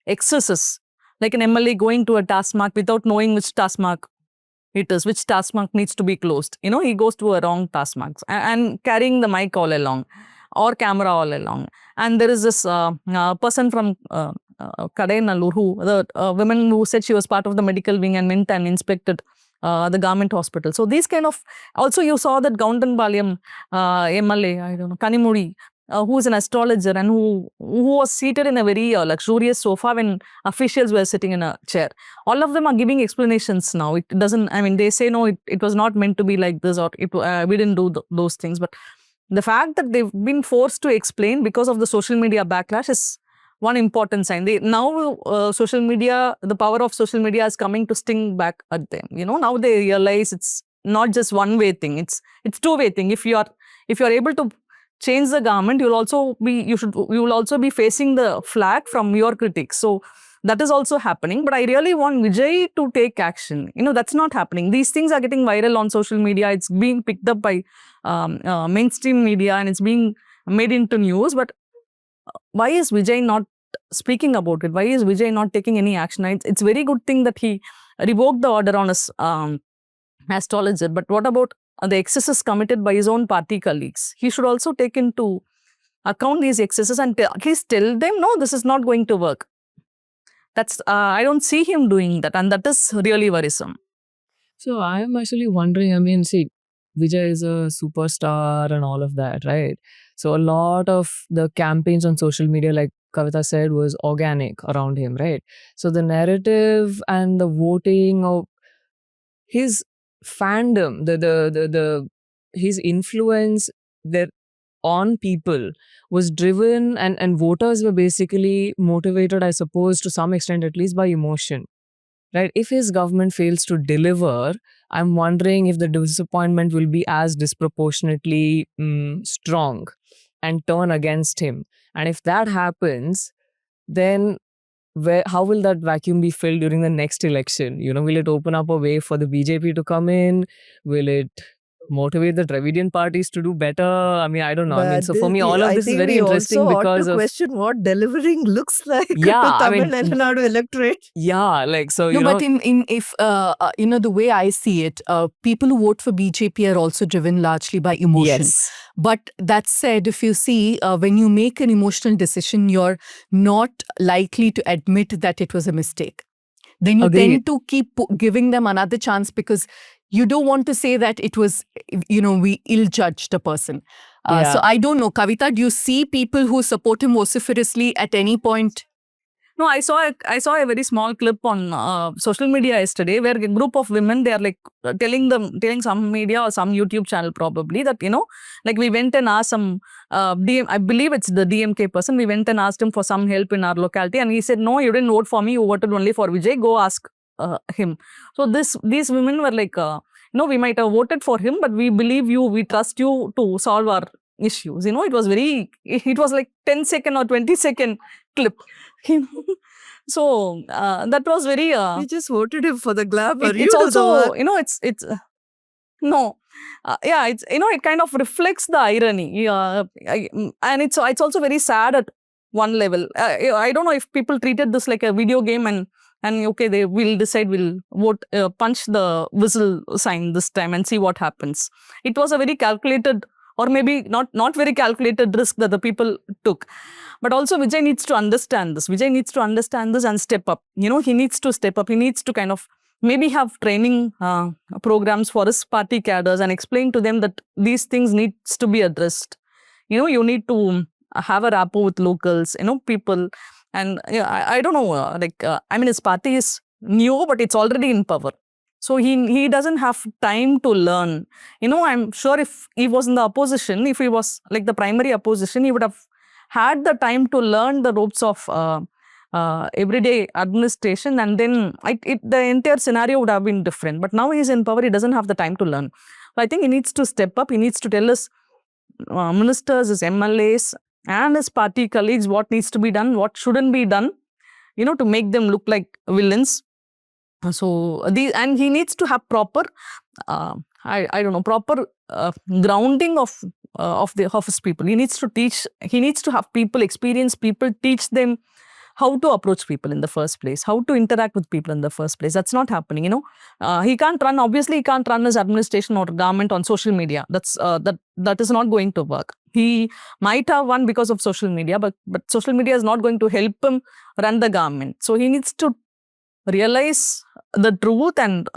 Speaker 5: excesses. Like an MLA going to a task mark without knowing which task mark it is, which task mark needs to be closed. He goes to a wrong task mark and carrying the mic all along or camera all along. And there is this person from Kadainallur, the woman who said she was part of the medical wing and went and inspected the government hospital. So these kind of, also you saw that Gaundanpalayam MLA, I don't know, Kanimudi, who's an astrologer and who was seated in a very luxurious sofa when officials were sitting in a chair. All of them are giving explanations now. It doesn't, I mean, they say, no, it was not meant to be like this, or we didn't do those things. But the fact that they've been forced to explain because of the social media backlash is one important sign. Now social media, the power of social media is coming to sting back at them. Now they realize it's not just one-way thing. It's two-way thing. If you are able to change the government, you will also be facing the flag from your critics. So that is also happening. But I really want Vijay to take action. That's not happening. These things are getting viral on social media. It's being picked up by mainstream media and it's being made into news. But why is Vijay not speaking about it? Why is Vijay not taking any action? It's a very good thing that he revoked the order on his astrologer. But what about the excesses committed by his own party colleagues? He should also take into account these excesses and at least tell them, no, this is not going to work. That's I don't see him doing that, and that is really worrisome.
Speaker 3: So I am actually wondering, I mean, see, Vijay is a superstar and all of that, right? So a lot of the campaigns on social media, like Kavita said, was organic around him, right? So the narrative and the voting of his fandom, his influence there on people was driven, and voters were basically motivated, I suppose, to some extent at least, by emotion. Right? If his government fails to deliver, I'm wondering if the disappointment will be as disproportionately strong and turn against him. And if that happens, then how will that vacuum be filled during the next election? Will it open up a way for the BJP to come in? Will it motivate the Dravidian parties to do better? I mean, I don't know. So for me, all of this is very interesting because
Speaker 4: of question what delivering looks like to
Speaker 3: Yeah, I
Speaker 4: Tamil
Speaker 3: mean,
Speaker 4: Nadu electorate.
Speaker 3: yeah, like, so,
Speaker 2: No, but if the way I see it, people who vote for BJP are also driven largely by emotion.
Speaker 3: yes.
Speaker 2: But that said, if you see, when you make an emotional decision, you're not likely to admit that it was a mistake. Then you
Speaker 3: Agreed.
Speaker 2: tend to keep giving them another chance because you don't want to say that it was, we ill-judged a person.
Speaker 3: Yeah.
Speaker 2: So I don't know. Kavita, do you see people who support him vociferously at any point?
Speaker 5: No, I saw a very small clip on social media yesterday where a group of women, they are like telling some media or some YouTube channel probably that, like we went and asked some I believe it's the DMK person. We went and asked him for some help in our locality and he said, no, you didn't vote for me. You voted only for Vijay. Go ask him. So these women were like, we might have voted for him, but we believe you, we trust you to solve our issues. It was like 10-second or 20-second clip. So that was very.
Speaker 4: You just voted him for the glamour.
Speaker 5: It's also, it's no. Yeah, it kind of reflects the irony. And it's also very sad at one level. I don't know if people treated this like a video game and okay, they will decide, we'll vote, punch the whistle sign this time and see what happens. It was a very calculated, or maybe not very calculated risk that the people took. But also Vijay needs to understand this. Vijay needs to understand this and step up. He needs to step up. He needs to kind of maybe have training programs for his party cadres and explain to them that these things needs to be addressed. You need to have a rapport with locals, people. And I don't know, his party is new, but it's already in power. So he doesn't have time to learn. I'm sure if he was in the opposition, if he was like the primary opposition, he would have had the time to learn the ropes of everyday administration, and then the entire scenario would have been different. But now he's in power, he doesn't have the time to learn. So I think he needs to step up. He needs to tell his ministers, his MLAs, and his party colleagues what needs to be done, what shouldn't be done, to make them look like villains. So and he needs to have proper, proper grounding of his people. He needs to teach. He needs to have people, experienced people, teach them how to approach people in the first place, how to interact with people in the first place. That's not happening. He can't run. Obviously, he can't run his administration or government on social media. That is not going to work. He might have won because of social media, but social media is not going to help him run the government. So he needs to realize the truth and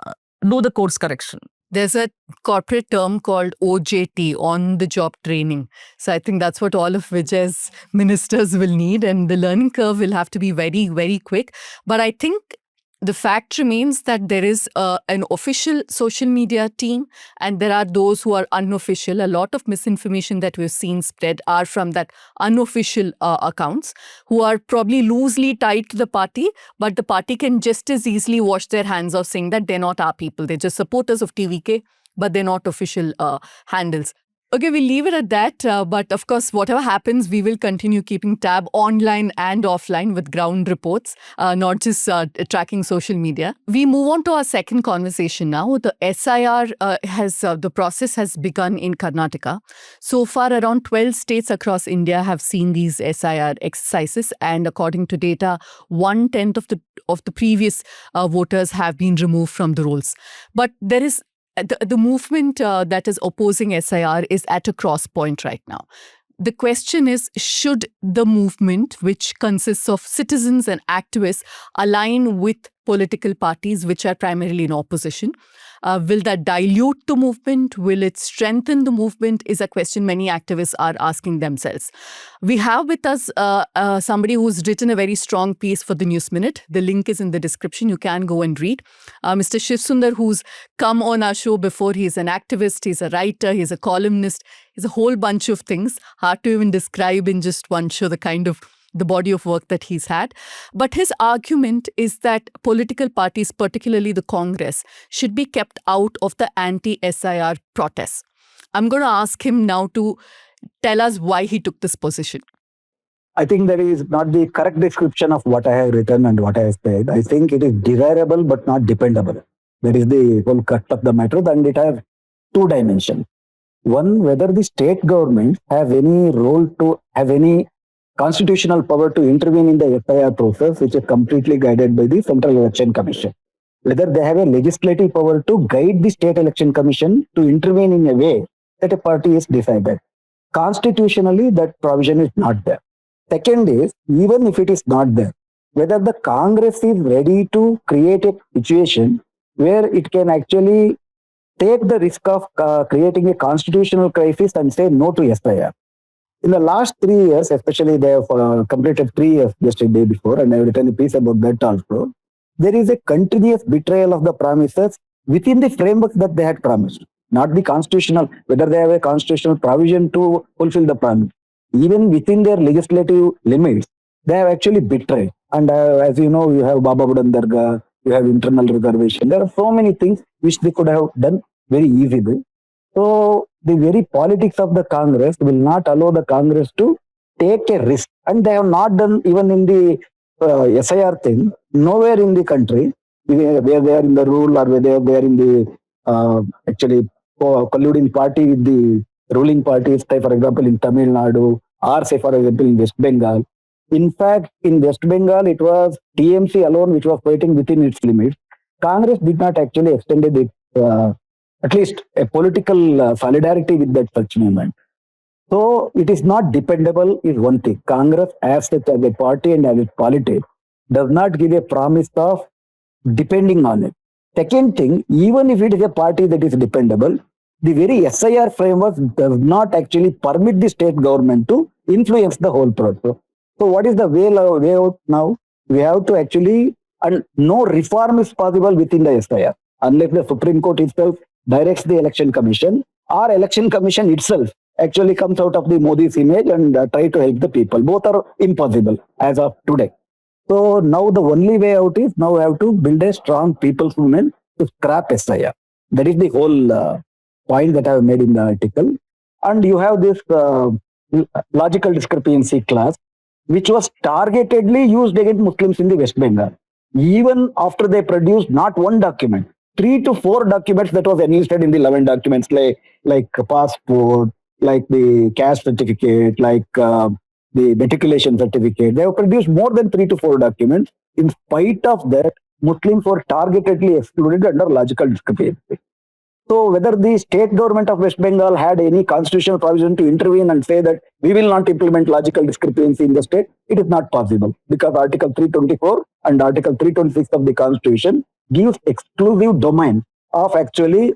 Speaker 5: do the course correction.
Speaker 2: There's a corporate term called OJT, on the job training. So I think that's what all of Vijay's ministers will need. And the learning curve will have to be very, very quick. But I think the fact remains that there is an official social media team and there are those who are unofficial. A lot of misinformation that we've seen spread are from that unofficial accounts who are probably loosely tied to the party, but the party can just as easily wash their hands off saying that they're not our people. They're just supporters of TVK, but they're not official handles. Okay, we'll leave it at that. But of course, whatever happens, we will continue keeping tab online and offline with ground reports, not just tracking social media. We move on to our second conversation now. The SIR the process has begun in Karnataka. So far, around 12 states across India have seen these SIR exercises. And according to data, 1/10 of the previous voters have been removed from the rolls. But there is the movement that is opposing SIR is at a cross point right now. The question is, should the movement, which consists of citizens and activists, align with political parties which are primarily in opposition? Will that dilute the movement? Will it strengthen the movement? Is a question many activists are asking themselves. We have with us somebody who's written a very strong piece for the News Minute. The link is in the description. You can go and read. Mr. Shiv Sundar, who's come on our show before. He's an activist, he's a writer, he's a columnist, he's a whole bunch of things. Hard to even describe in just one show the body of work that he's had. But his argument is that political parties, particularly the Congress, should be kept out of the anti-SIR protests. I'm going to ask him now to tell us why he took this position.
Speaker 6: I think that is not the correct description of what I have written and what I have said. I think it is desirable but not dependable. That is the whole cut of the matter, and it has two dimensions. One, whether the state government have any role to have any constitutional power to intervene in the SIR process, which is completely guided by the Central Election Commission. Whether they have a legislative power to guide the State Election Commission to intervene in a way that a party is decided. Constitutionally, that provision is not there. Second is, even if it is not there, whether the Congress is ready to create a situation where it can actually take the risk of creating a constitutional crisis and say no to SIR. In the last 3 years, especially they have completed 3 years just a day before, and I have written a piece about that also. There is a continuous betrayal of the promises within the framework that they had promised, not the constitutional, whether they have a constitutional provision to fulfill the promise. Even within their legislative limits, they have actually betrayed. And as you know, you have Baba Budan Dargah, you have internal reservation. There are so many things which they could have done very easily. So the very politics of the Congress will not allow the Congress to take a risk. And they have not done even in the SIR thing, nowhere in the country, where they are in the rule or where they are in the actually colluding party with the ruling parties, say for example in Tamil Nadu, or say for example in West Bengal. In fact, in West Bengal, it was TMC alone which was fighting within its limits. Congress did not actually extend it, at least a political solidarity with that such movement. So it is not dependable is one thing. Congress as a party and as its politics does not give a promise of depending on it. Second thing, even if it is a party that is dependable, the very SIR framework does not actually permit the state government to influence the whole process. So what is the way out now? We have to actually, and no reform is possible within the SIR unless the Supreme Court itself directs the Election Commission, or Election Commission itself actually comes out of the Modi's image and try to help the people. Both are impossible as of today. So now the only way out is now we have to build a strong people's movement to scrap SIR. That is the whole point that I have made in the article. And you have this logical discrepancy clause, which was targetedly used against Muslims in the West Bengal. Even after they produced not one document, 3 to 4 documents that was enlisted in the 11 documents, like passport, like the caste certificate, like the matriculation certificate. They have produced more than 3 to 4 documents. In spite of that, Muslims were targetedly excluded under logical discrepancy. So whether the state government of West Bengal had any constitutional provision to intervene and say that we will not implement logical discrepancy in the state, it is not possible, because Article 324 and Article 326 of the Constitution gives exclusive domain of actually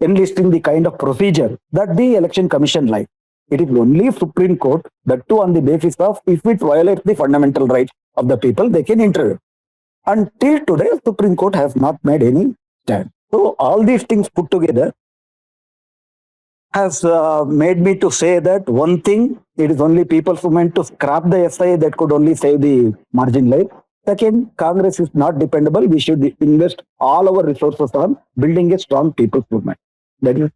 Speaker 6: enlisting the kind of procedure that the election commission likes. It is only Supreme Court, that too on the basis of if it violates the fundamental rights of the people, they can intervene. Until today, Supreme Court has not made any stand. So all these things put together has made me to say that one thing, it is only people who meant to scrap the SI that could only save the margin life. Second, Congress is not dependable. We should invest all our resources on building a strong people's movement. That is,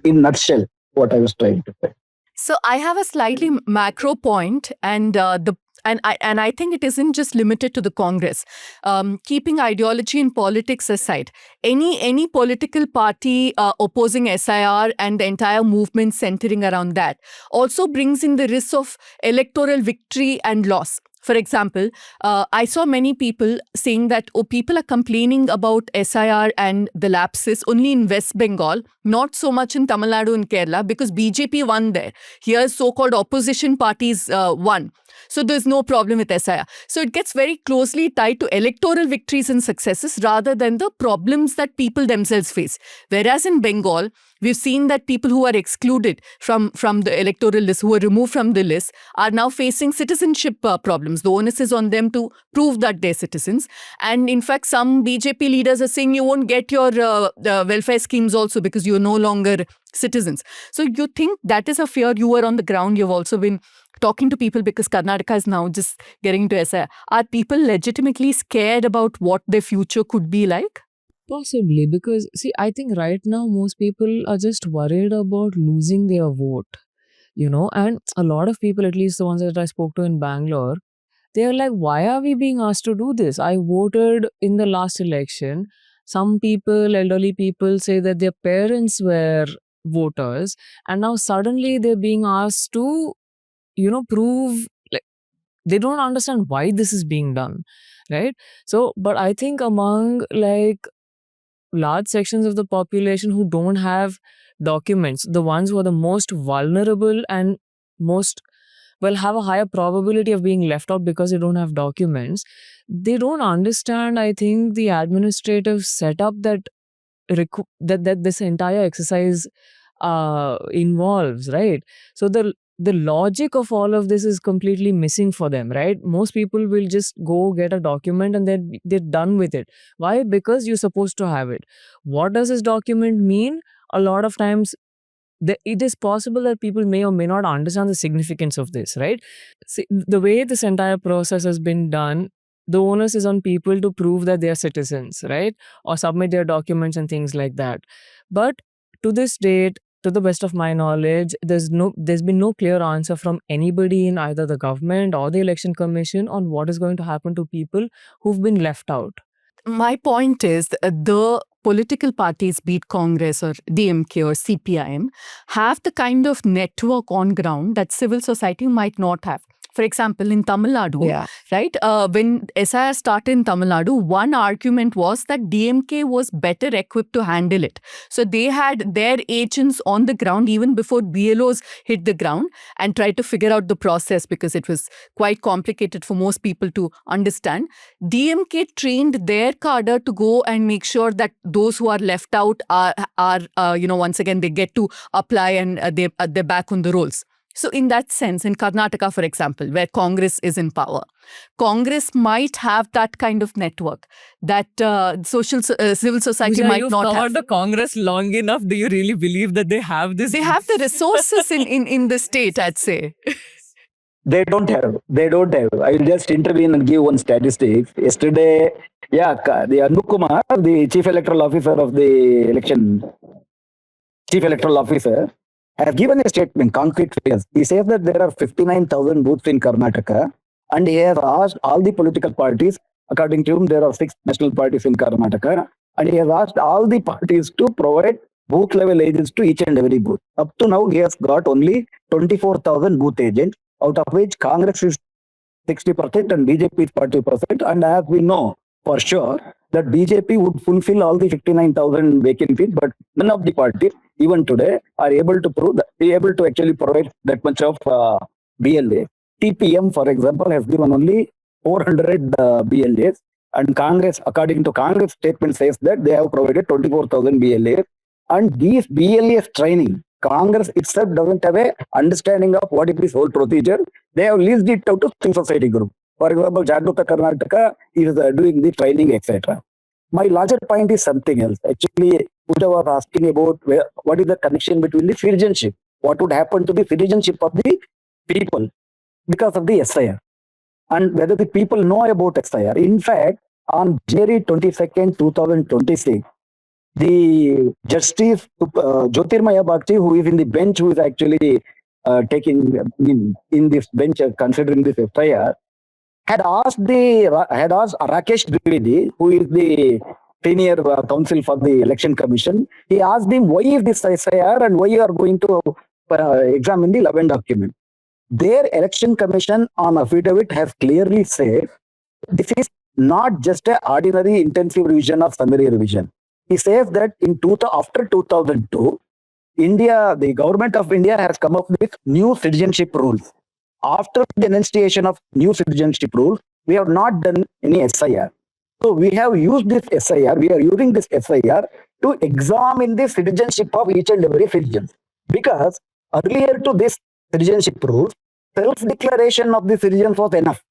Speaker 6: in nutshell, what I was trying to say.
Speaker 2: So I have a slightly macro point, and I think it isn't just limited to the Congress. Keeping ideology and politics aside, any political party opposing SIR and the entire movement centering around that also brings in the risk of electoral victory and loss. For example, I saw many people saying that people are complaining about SIR and the lapses only in West Bengal, not so much in Tamil Nadu and Kerala, because BJP won there. Here, so-called opposition parties won. So there's no problem with SIR. So it gets very closely tied to electoral victories and successes rather than the problems that people themselves face. Whereas in Bengal, we've seen that people who are excluded from the electoral list, who are removed from the list, are now facing citizenship problems. The onus is on them to prove that they're citizens. And in fact, some BJP leaders are saying you won't get your welfare schemes also because you're no longer citizens. So you think that is a fear? You were on the ground. You've also been talking to people because Karnataka is now just getting into SIR. Are people legitimately scared about what their future could be like?
Speaker 3: Possibly, because see, I think right now most people are just worried about losing their vote, and a lot of people, at least the ones that I spoke to in Bangalore, they're like, why are we being asked to do this? I voted in the last election. Some people, elderly people, say that their parents were voters, and now suddenly they're being asked to, prove, like, they don't understand why this is being done, right? So, but I think among like large sections of the population who don't have documents, the ones who are the most vulnerable and have a higher probability of being left out because they don't have documents, they don't understand, I think, the administrative setup that this entire exercise involves, right? So the logic of all of this is completely missing for them, right? Most people will just go get a document and then they're done with it. Why? Because you're supposed to have it. What does this document mean? A lot of times, it is possible that people may or may not understand the significance of this, right? See, the way this entire process has been done, the onus is on people to prove that they are citizens, right? Or submit their documents and things like that. But to this date, to the best of my knowledge, there's been no clear answer from anybody in either the government or the election commission on what is going to happen to people who've been left out.
Speaker 2: My point is the political parties, be it Congress or DMK or CPIM, have the kind of network on ground that civil society might not have. For example, in Tamil Nadu, right, when SIR started in Tamil Nadu, one argument was that DMK was better equipped to handle it. So they had their agents on the ground even before BLOs hit the ground and tried to figure out the process because it was quite complicated for most people to understand. DMK trained their cadre to go and make sure that those who are left out are once again, they get to apply and they're back on the rolls. So in that sense, in Karnataka, for example, where Congress is in power, Congress might have that kind of network that civil society
Speaker 3: Pooja,
Speaker 2: might
Speaker 3: you've
Speaker 2: not
Speaker 3: covered
Speaker 2: have.
Speaker 3: the Congress long enough. Do you really believe that they have this?
Speaker 2: They have the resources in the state, I'd say.
Speaker 6: They don't have. I will just intervene and give one statistic. Yesterday, the Anukumar, the chief electoral officer, has given a statement, concrete figures. He says that there are 59,000 booths in Karnataka, and he has asked all the political parties. According to him, there are 6 national parties in Karnataka, and he has asked all the parties to provide booth level agents to each and every booth. Up to now, he has got only 24,000 booth agents, out of which Congress is 60% and BJP is 40%. And as we know for sure that BJP would fulfill all the 59,000 vacancies, but none of the parties, even today, are able to actually provide that much of BLA. TPM, for example, has given only 400 BLAs, and Congress, according to Congress statement, says that they have provided 24,000 BLAs. And these BLS training, Congress itself doesn't have a understanding of what is this whole procedure. They have leased it out to civil society group. For example, Jagrata Karnataka is doing the training, etc. My larger point is something else. Actually, Pooja was asking about what is the connection between the citizenship. What would happen to the citizenship of the people because of the SIR? And whether the people know about SIR. In fact, on January 22nd, 2026, the Justice Jyotirmaya Bhakti, who is in the bench, who is actually taking in this bench, considering this FIR, had asked Rakesh Dwivedi, who is the senior counsel for the Election Commission. He asked him, why is this SIR and why you are going to examine the 11 document? Their Election Commission on affidavit has clearly said this is not just an ordinary intensive revision or summary revision. He says that after 2002, the government of India has come up with new citizenship rules. After the enunciation of new citizenship rules, we have not done any SIR. So we have used this SIR, we are using this SIR to examine the citizenship of each and every citizen. Because earlier to this citizenship rules, self-declaration of the citizens was enough.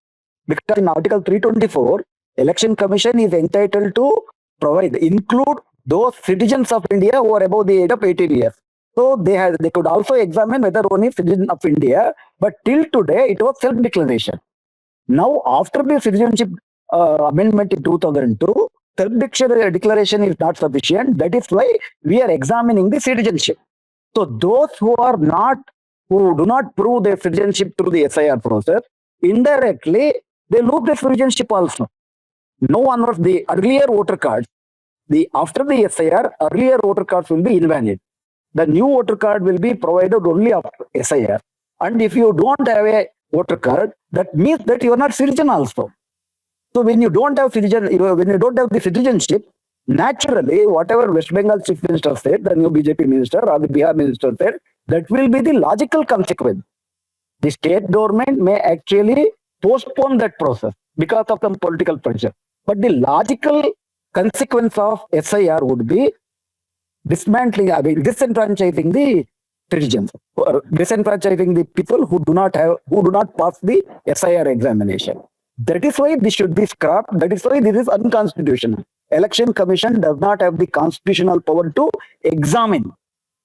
Speaker 6: Because in Article 324, Election Commission is entitled to include those citizens of India who are above the age of 18 years. So they could also examine whether one is citizen of India, but till today it was self-declaration. Now, after the citizenship amendment in 2002, self-declaration is not sufficient. That is why we are examining the citizenship. So those who do not prove their citizenship through the SIR process, indirectly they lose their citizenship also. No one was the earlier voter cards. After the SIR, earlier voter cards will be invalid. The new voter card will be provided only after SIR. And if you don't have a voter card, that means that you are not citizen also. So when you don't have the citizenship, naturally, whatever West Bengal Chief Minister said, the new BJP minister or the Bihar minister said, that will be the logical consequence. The state government may actually postpone that process because of some political pressure. But the logical consequence of SIR would be disenfranchising the citizens, disenfranchising the people who do not pass the SIR examination. That is why this should be scrapped. That is why this is unconstitutional. Election Commission does not have the constitutional power to examine,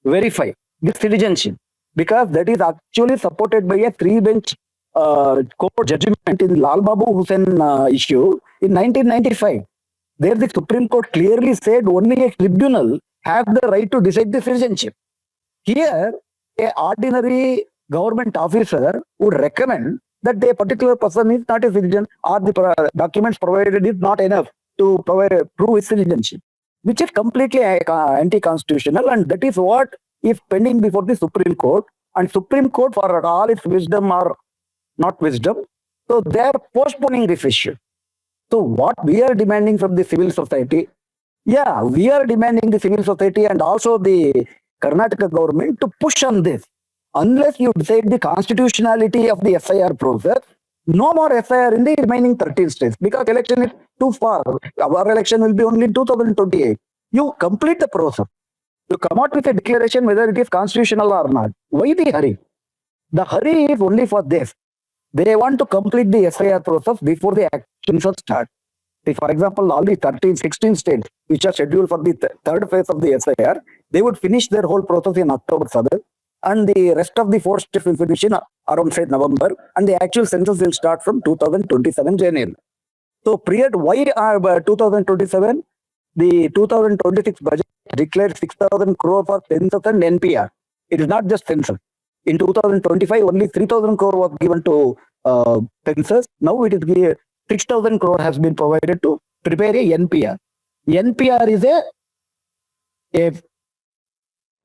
Speaker 6: verify the citizenship, because that is actually supported by a 3-bench court judgment in Lal Babu Hussain issue in 1995. There the Supreme Court clearly said only a tribunal has the right to decide the citizenship. Here, an ordinary government officer would recommend that a particular person is not a citizen, or the documents provided is not enough to prove his citizenship, which is completely anti-constitutional, and that is what is pending before the Supreme Court. And Supreme Court, for all its wisdom or not wisdom, so they are postponing this issue. So what we are demanding from the civil society, we are demanding the civil society and also the Karnataka government to push on this. Unless you decide the constitutionality of the SIR process, no more SIR in the remaining 13 states, because election is too far. Our election will be only in 2028. You complete the process. You come out with a declaration whether it is constitutional or not. Why the hurry? The hurry is only for this. They want to complete the SIR process before the actions start. See, for example, all the 16 states which are scheduled for the third phase of the SIR, they would finish their whole process in October 7th, and the rest of the 4 states will finish in around, say, November, and the actual census will start from 2027 January. So, period, why 2027? The 2026 budget declared 6,000 crore for census and NPR. It is not just census. In 2025, only 3,000 crore was given to census. Now it is 6,000 crore has been provided to prepare a NPR. NPR is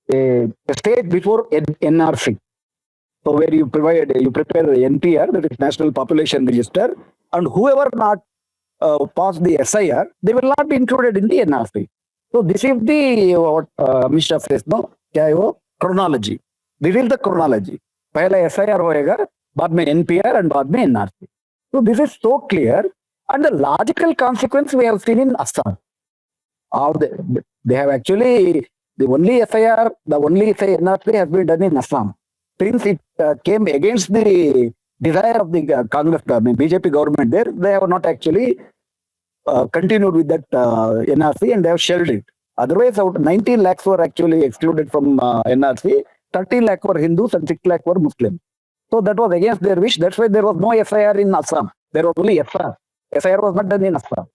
Speaker 6: a stage before NRC. So where you prepare NPR, that is National Population Register, and whoever not pass the SIR, they will not be included in the NRC. So this is the what Mr. says, no, chronology. This is the chronology. पहले SIR होएगा, बाद में NPR and बाद में NRC. So this is so clear, and the logical consequence we have seen in Assam. They have actually The only FIR, the only say NRC has been done in Assam. Since it came against the desire of the Congress, BJP government there, they have not actually continued with that NRC and they have shelved it. Otherwise, out 19 lakhs were actually excluded from NRC, 30 lakh were Hindus and 6 lakh were Muslims. So that was against their wish. That's why there was no FIR in Assam. There was only FIR. FIR was not done in Assam.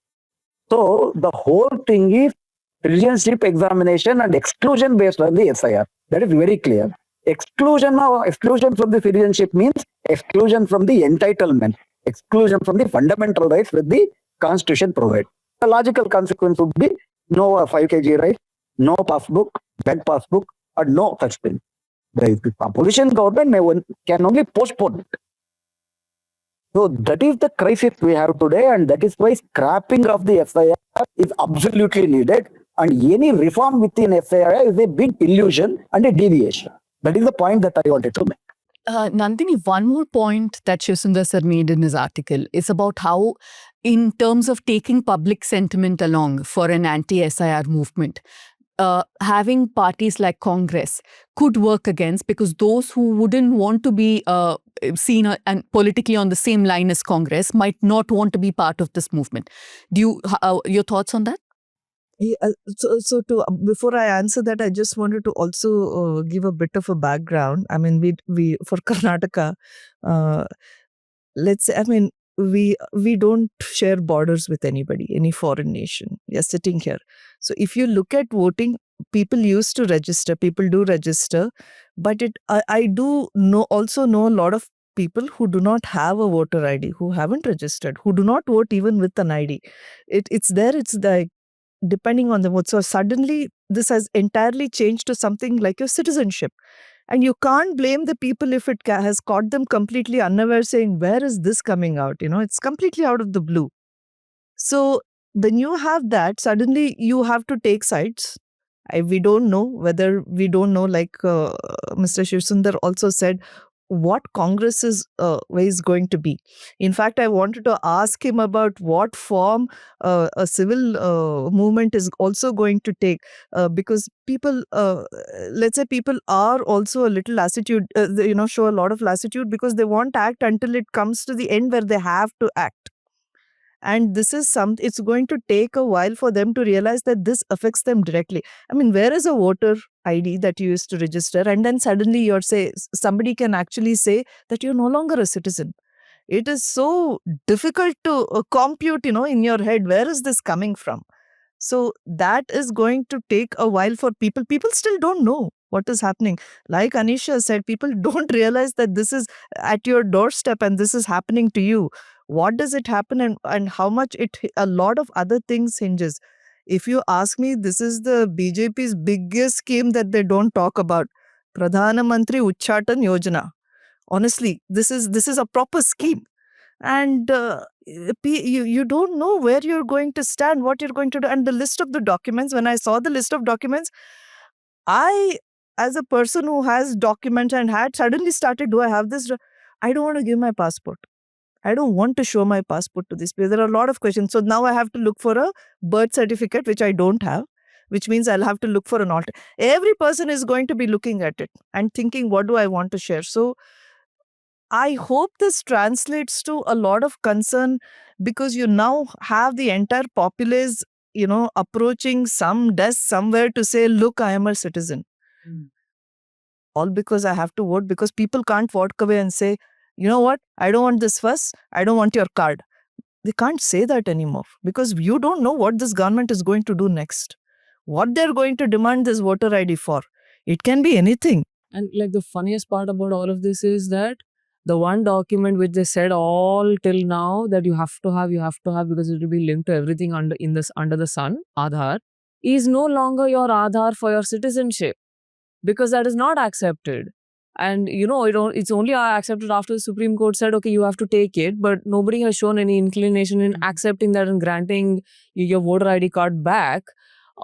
Speaker 6: So the whole thing is citizenship examination and exclusion based on the FIR. That is very clear. Exclusion from the citizenship means exclusion from the entitlement, exclusion from the fundamental rights that the Constitution provides. The logical consequence would be no 5 kg rice, no passbook, bank passbook, or no such thing. The opposition government can only postpone it. So that is the crisis we have today, and that is why scrapping of the FIR is absolutely needed. And any reform within FIR is a big illusion and a deviation. That is the point that I wanted to make.
Speaker 2: Nandini, one more point that Shivsundar sir made in his article is about how, in terms of taking public sentiment along for an anti-SIR movement, having parties like Congress could work against, because those who wouldn't want to be seen and politically on the same line as Congress might not want to be part of this movement. Do you your thoughts on that?
Speaker 4: Yeah, before I answer that, I just wanted to also give a bit of a background. I mean, we for Karnataka, let's say, I mean, we don't share borders with anybody, any foreign nation. We are sitting here. So if you look at voting, people used to register, people do register, but I do also know a lot of people who do not have a voter ID, who haven't registered, who do not vote even with an ID. It's there, it's like, depending on the vote. So suddenly this has entirely changed to something like your citizenship. And you can't blame the people if it has caught them completely unaware, saying, where is this coming out? It's completely out of the blue. So when you have that, suddenly you have to take sides. We don't know, like Mr. Shivsundar also said, what Congress's way is going to be. In fact, I wanted to ask him about what form a civil movement is also going to take, because people, let's say people are also a little lassitude, show a lot of lassitude because they won't act until it comes to the end where they have to act. And this is it's going to take a while for them to realize that this affects them directly. I mean, where is a voter ID that you used to register? And then suddenly somebody can actually say that you're no longer a citizen. It is so difficult to compute, in your head, where is this coming from? So that is going to take a while for people. People still don't know what is happening. Like Anisha said, people don't realize that this is at your doorstep and this is happening to you. What does it happen and how much a lot of other things hinges. If you ask me, this is the BJP's biggest scheme that they don't talk about. Pradhana Mantri Uchchatan Yojana. Honestly, this is a proper scheme. And you don't know where you're going to stand, what you're going to do. And the list of the documents, when I saw the list of documents, I, as a person who has documents and had suddenly started, do I have this? I don't want to give my passport. I don't want to show my passport to this place. There are a lot of questions. So now I have to look for a birth certificate, which I don't have, which means I'll have to look for an alternate. Every person is going to be looking at it and thinking, what do I want to share? So I hope this translates to a lot of concern, because you now have the entire populace, approaching some desk somewhere to say, look, I am a citizen. All because I have to vote, because people can't walk away and say, you know what, I don't want this fuss, I don't want your card. They can't say that anymore, because you don't know what this government is going to do next. What they're going to demand this voter ID for. It can be anything.
Speaker 3: And like the funniest part about all of this is that the one document which they said all till now that you have to have because it will be linked to everything under the sun, Aadhaar, is no longer your Aadhaar for your citizenship, because that is not accepted. And it's only accepted after the Supreme Court said, okay, you have to take it, but nobody has shown any inclination in accepting that and granting your voter ID card back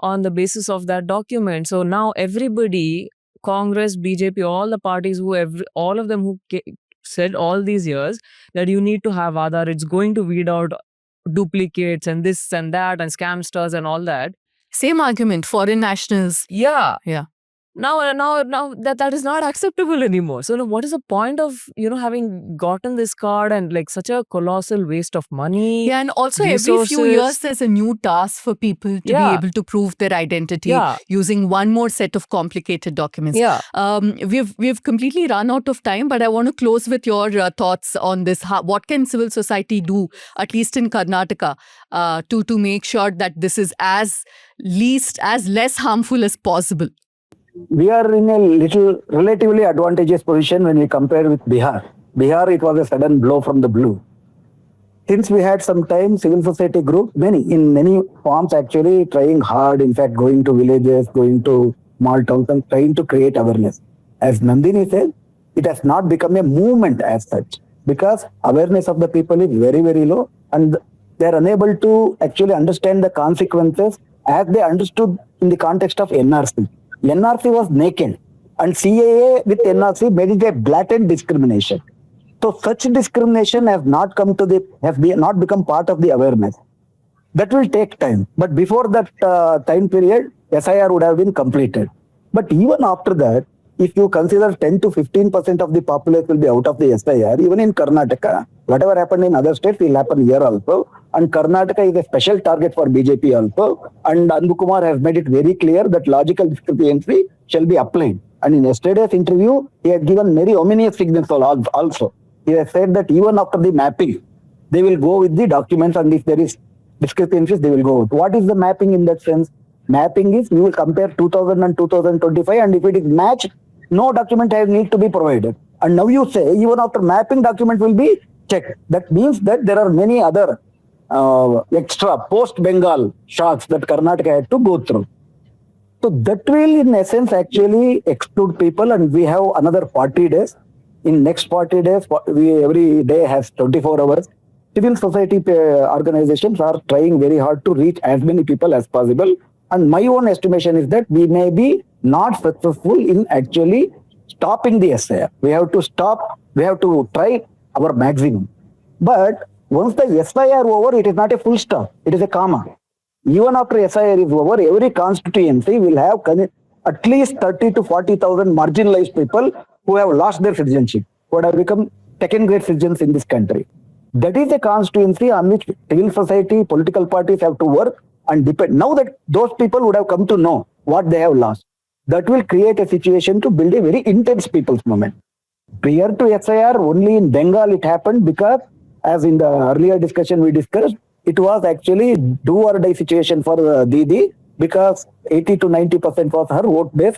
Speaker 3: on the basis of that document. So now everybody, Congress, BJP, all the parties, all of them who said all these years that you need to have Aadhaar, it's going to weed out duplicates and this and that and scamsters and all that.
Speaker 2: Same argument, foreign nationals.
Speaker 3: Yeah.
Speaker 2: Yeah.
Speaker 3: Now that is not acceptable anymore. So now what is the point of, having gotten this card and like such a colossal waste of money?
Speaker 2: Yeah, and also every few
Speaker 3: resources.
Speaker 2: years there's a new task for people to be
Speaker 3: Yeah.
Speaker 2: able to prove their identity
Speaker 3: Yeah.
Speaker 2: using one more set of complicated documents.
Speaker 3: Yeah.
Speaker 2: We've completely run out of time, but I want to close with your thoughts on this. What can civil society do, at least in Karnataka, to make sure that this is as less harmful as possible?
Speaker 6: We are in a little relatively advantageous position when we compare with Bihar. Bihar, it was a sudden blow from the blue. Since we had some time, civil society groups, in many forms actually trying hard, in fact, going to villages, going to small towns and trying to create awareness. As Nandini said, it has not become a movement as such because awareness of the people is very, very low and they are unable to actually understand the consequences as they understood in the context of NRC. NRC was naked and CAA with NRC made it a blatant discrimination. So such discrimination has not become part of the awareness. That will take time. But before that time period, SIR would have been completed. But even after that, if you consider 10 to 15% of the population will be out of the SIR, even in Karnataka, whatever happened in other states will happen here also. And Karnataka is a special target for BJP also. And Anbu Kumar has made it very clear that logical discrepancy shall be applied. And in yesterday's interview, he had given very ominous signals also. He has said that even after the mapping, they will go with the documents and if there is discrepancies, they will go with. What is the mapping in that sense? Mapping is you will compare 2000 and 2025 and if it is matched, no document need to be provided. And now you say even after mapping document will be checked. That means that there are many other extra post-Bengal shocks that Karnataka had to go through. So that will in essence actually exclude people and we have another 40 days. In next 40 days, every day has 24 hours. Civil society organizations are trying very hard to reach as many people as possible. And my own estimation is that we may be not successful in actually stopping the SIR. We have to try our maximum. But once the SIR over, it is not a full stop. It is a comma. Even after SIR is over, every constituency will have at least 30 to 40,000 marginalized people who have lost their citizenship, who have become second-grade citizens in this country. That is a constituency on which civil society, political parties have to work and depend. Now that those people would have come to know what they have lost, that will create a situation to build a very intense people's movement. Prior to SIR, only in Bengal it happened because, as in the earlier discussion we discussed, it was actually do or die situation for Didi because 80 to 90% was her vote base.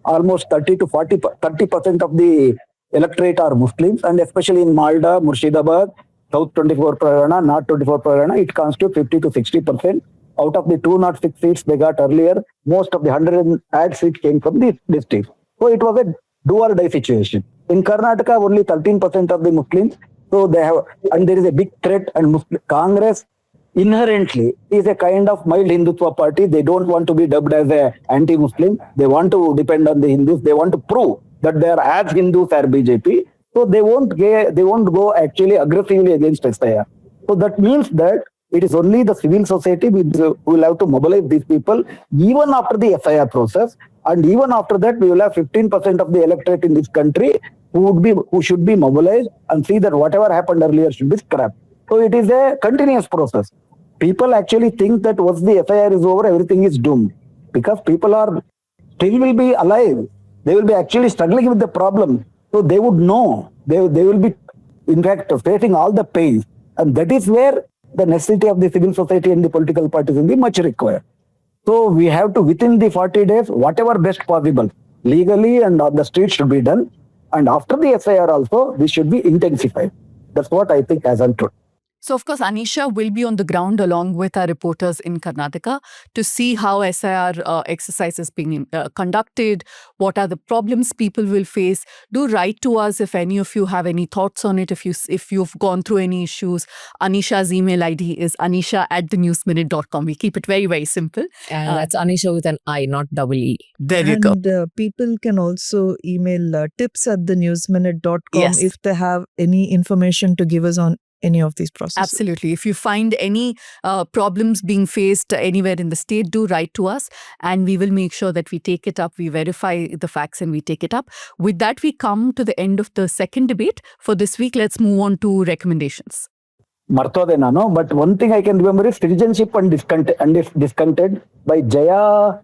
Speaker 6: Almost 30% of the electorate are Muslims, and especially in Malda, Murshidabad, South 24 Pargana, North 24 Pargana, it constitutes 50 to 60%. Out of the 206 seats they got earlier, most of the 100 odd seats came from these districts. So it was a do or die situation. In Karnataka, only 13% of the Muslims. So they have, and there is a big threat, and Congress inherently is a kind of mild Hindutva party. They don't want to be dubbed as a anti-Muslim. They want to depend on the Hindus. They want to prove that they are as Hindus as BJP. So they won't go actually aggressively against SIR. So that means that it is only the civil society who will have to mobilize these people even after the SIR process. And even after that, we will have 15% of the electorate in this country who should be mobilized and see that whatever happened earlier should be scrapped. So it is a continuous process. People actually think that once the SIR is over, everything is doomed. Because people still will be alive. They will be actually struggling with the problem. So they would know. They will be, in fact, facing all the pain. And that is where the necessity of the civil society and the political parties will be much required. So we have to, within the 40 days, whatever best possible, legally and on the street should be done. And after the SIR also, this should be intensified. That's what I think as untrue.
Speaker 2: So, of course, Anisha will be on the ground along with our reporters in Karnataka to see how SIR exercise is being conducted, what are the problems people will face. Do write to us if any of you have any thoughts on it, if you've gone through any issues. Anisha's email ID is anisha@thenewsminute.com. We keep it very, very simple.
Speaker 3: And that's Anisha with an I, not double E.
Speaker 2: There you go.
Speaker 4: And people can also email tips@thenewsminute.com
Speaker 2: Yes.
Speaker 4: if they have any information to give us on any of these processes.
Speaker 2: Absolutely. If you find any problems being faced anywhere in the state, do write to us and we will make sure that we take it up, we verify the facts and we take it up. With that, we come to the end of the second debate. For this week, let's move on to recommendations.
Speaker 6: Martode nano, but one thing I can remember is Citizenship and Discontented by Jaya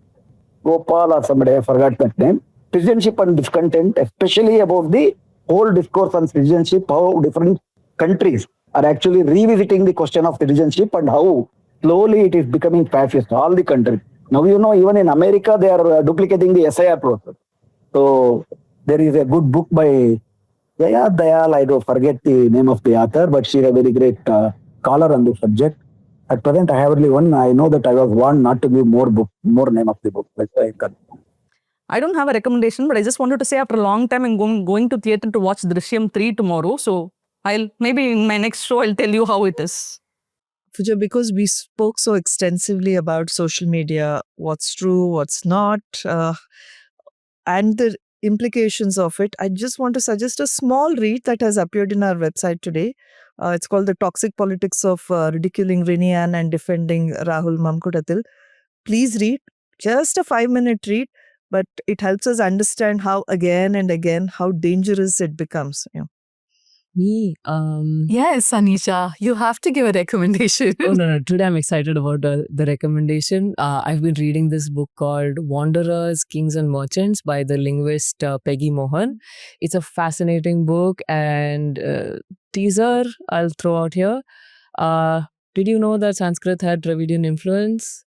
Speaker 6: Gopal or somebody, I forgot that name. Citizenship and Discontent, especially about the whole discourse on citizenship, how different countries are actually revisiting the question of citizenship and how slowly it is becoming fascist, all the countries. Now, even in America, they are duplicating the SIR process. So, there is a good book by Jaya Dayal, I don't forget the name of the author, but she has a very great scholar on the subject. At present, I have only one. I know that I was warned not to give more name of the book. That's why I got.
Speaker 5: I don't have a recommendation, but I just wanted to say after a long time I'm going to theatre to watch Drishyam 3 tomorrow. So maybe in my next show, I'll tell you how it is.
Speaker 4: Pooja, because we spoke so extensively about social media, what's true, what's not, and the implications of it, I just want to suggest a small read that has appeared in our website today. It's called The Toxic Politics of Ridiculing Rinian and Defending Rahul Mamkudatil. Please read, just a 5-minute read, but it helps us understand how again and again how dangerous it becomes.
Speaker 3: Me,
Speaker 2: Yes, Anisha, you have to give a recommendation.
Speaker 3: oh no, today I'm excited about the recommendation. I've been reading this book called Wanderers, Kings and Merchants by the linguist Peggy Mohan. It's a fascinating book, and teaser I'll throw out here. Did you know that Sanskrit had Dravidian influence?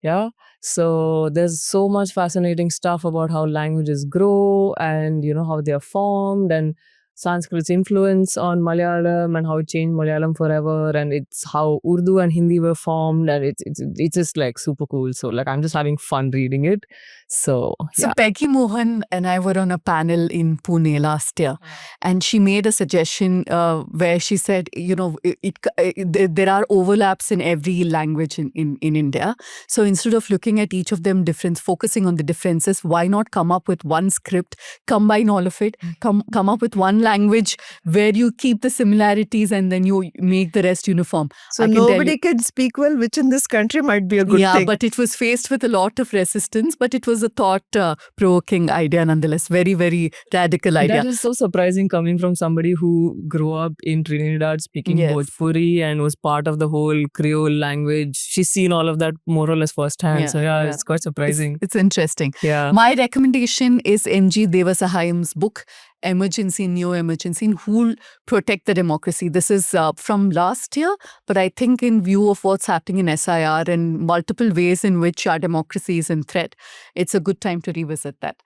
Speaker 3: Yeah. So there's so much fascinating stuff about how languages grow and how they are formed, and Sanskrit's influence on Malayalam and how it changed Malayalam forever, and it's how Urdu and Hindi were formed, and it's just like super cool. So like I'm just having fun reading it. So yeah.
Speaker 2: Peggy Mohan and I were on a panel in Pune last year, and she made a suggestion where she said, there are overlaps in every language in India. So instead of looking at each of them focusing on the differences, why not come up with one script, combine all of it, come up with one language where you keep the similarities and then you make the rest uniform.
Speaker 4: So nobody can speak well, which in this country might be a good thing.
Speaker 2: Yeah, but it was faced with a lot of resistance, but it was a thought-provoking idea nonetheless. Very, very radical idea.
Speaker 3: That is so surprising coming from somebody who grew up in Trinidad speaking Bhojpuri and was part of the whole Creole language. She's seen all of that more or less firsthand.
Speaker 2: Yeah,
Speaker 3: so it's quite surprising.
Speaker 2: It's interesting.
Speaker 3: Yeah.
Speaker 2: My recommendation is M.G. Devasahayam's book, Emergency, Neo-Emergency, Who'll Protect the Democracy. This is from last year, but I think in view of what's happening in SIR and multiple ways in which our democracy is in threat, it's a good time to revisit that.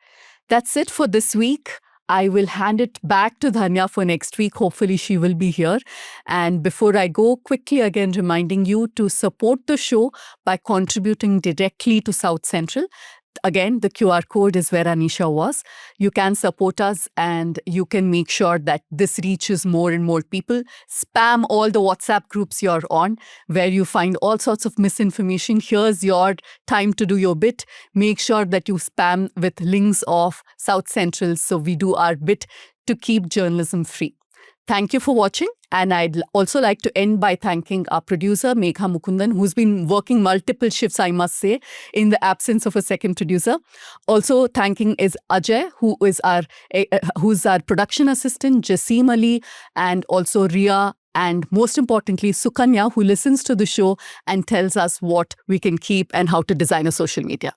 Speaker 2: That's it for this week. I will hand it back to Dhanya for next week. Hopefully she will be here. And before I go, quickly again reminding you to support the show by contributing directly to South Central. Again, the QR code is where Anisha was. You can support us and you can make sure that this reaches more and more people. Spam all the WhatsApp groups you're on where you find all sorts of misinformation. Here's your time to do your bit. Make sure that you spam with links of South Central so we do our bit to keep journalism free. Thank you for watching. And I'd also like to end by thanking our producer, Megha Mukundan, who's been working multiple shifts, I must say, in the absence of a second producer. Also thanking is Ajay, who's our production assistant, Jasim Ali, and also Ria, and most importantly, Sukanya, who listens to the show and tells us what we can keep and how to design a social media.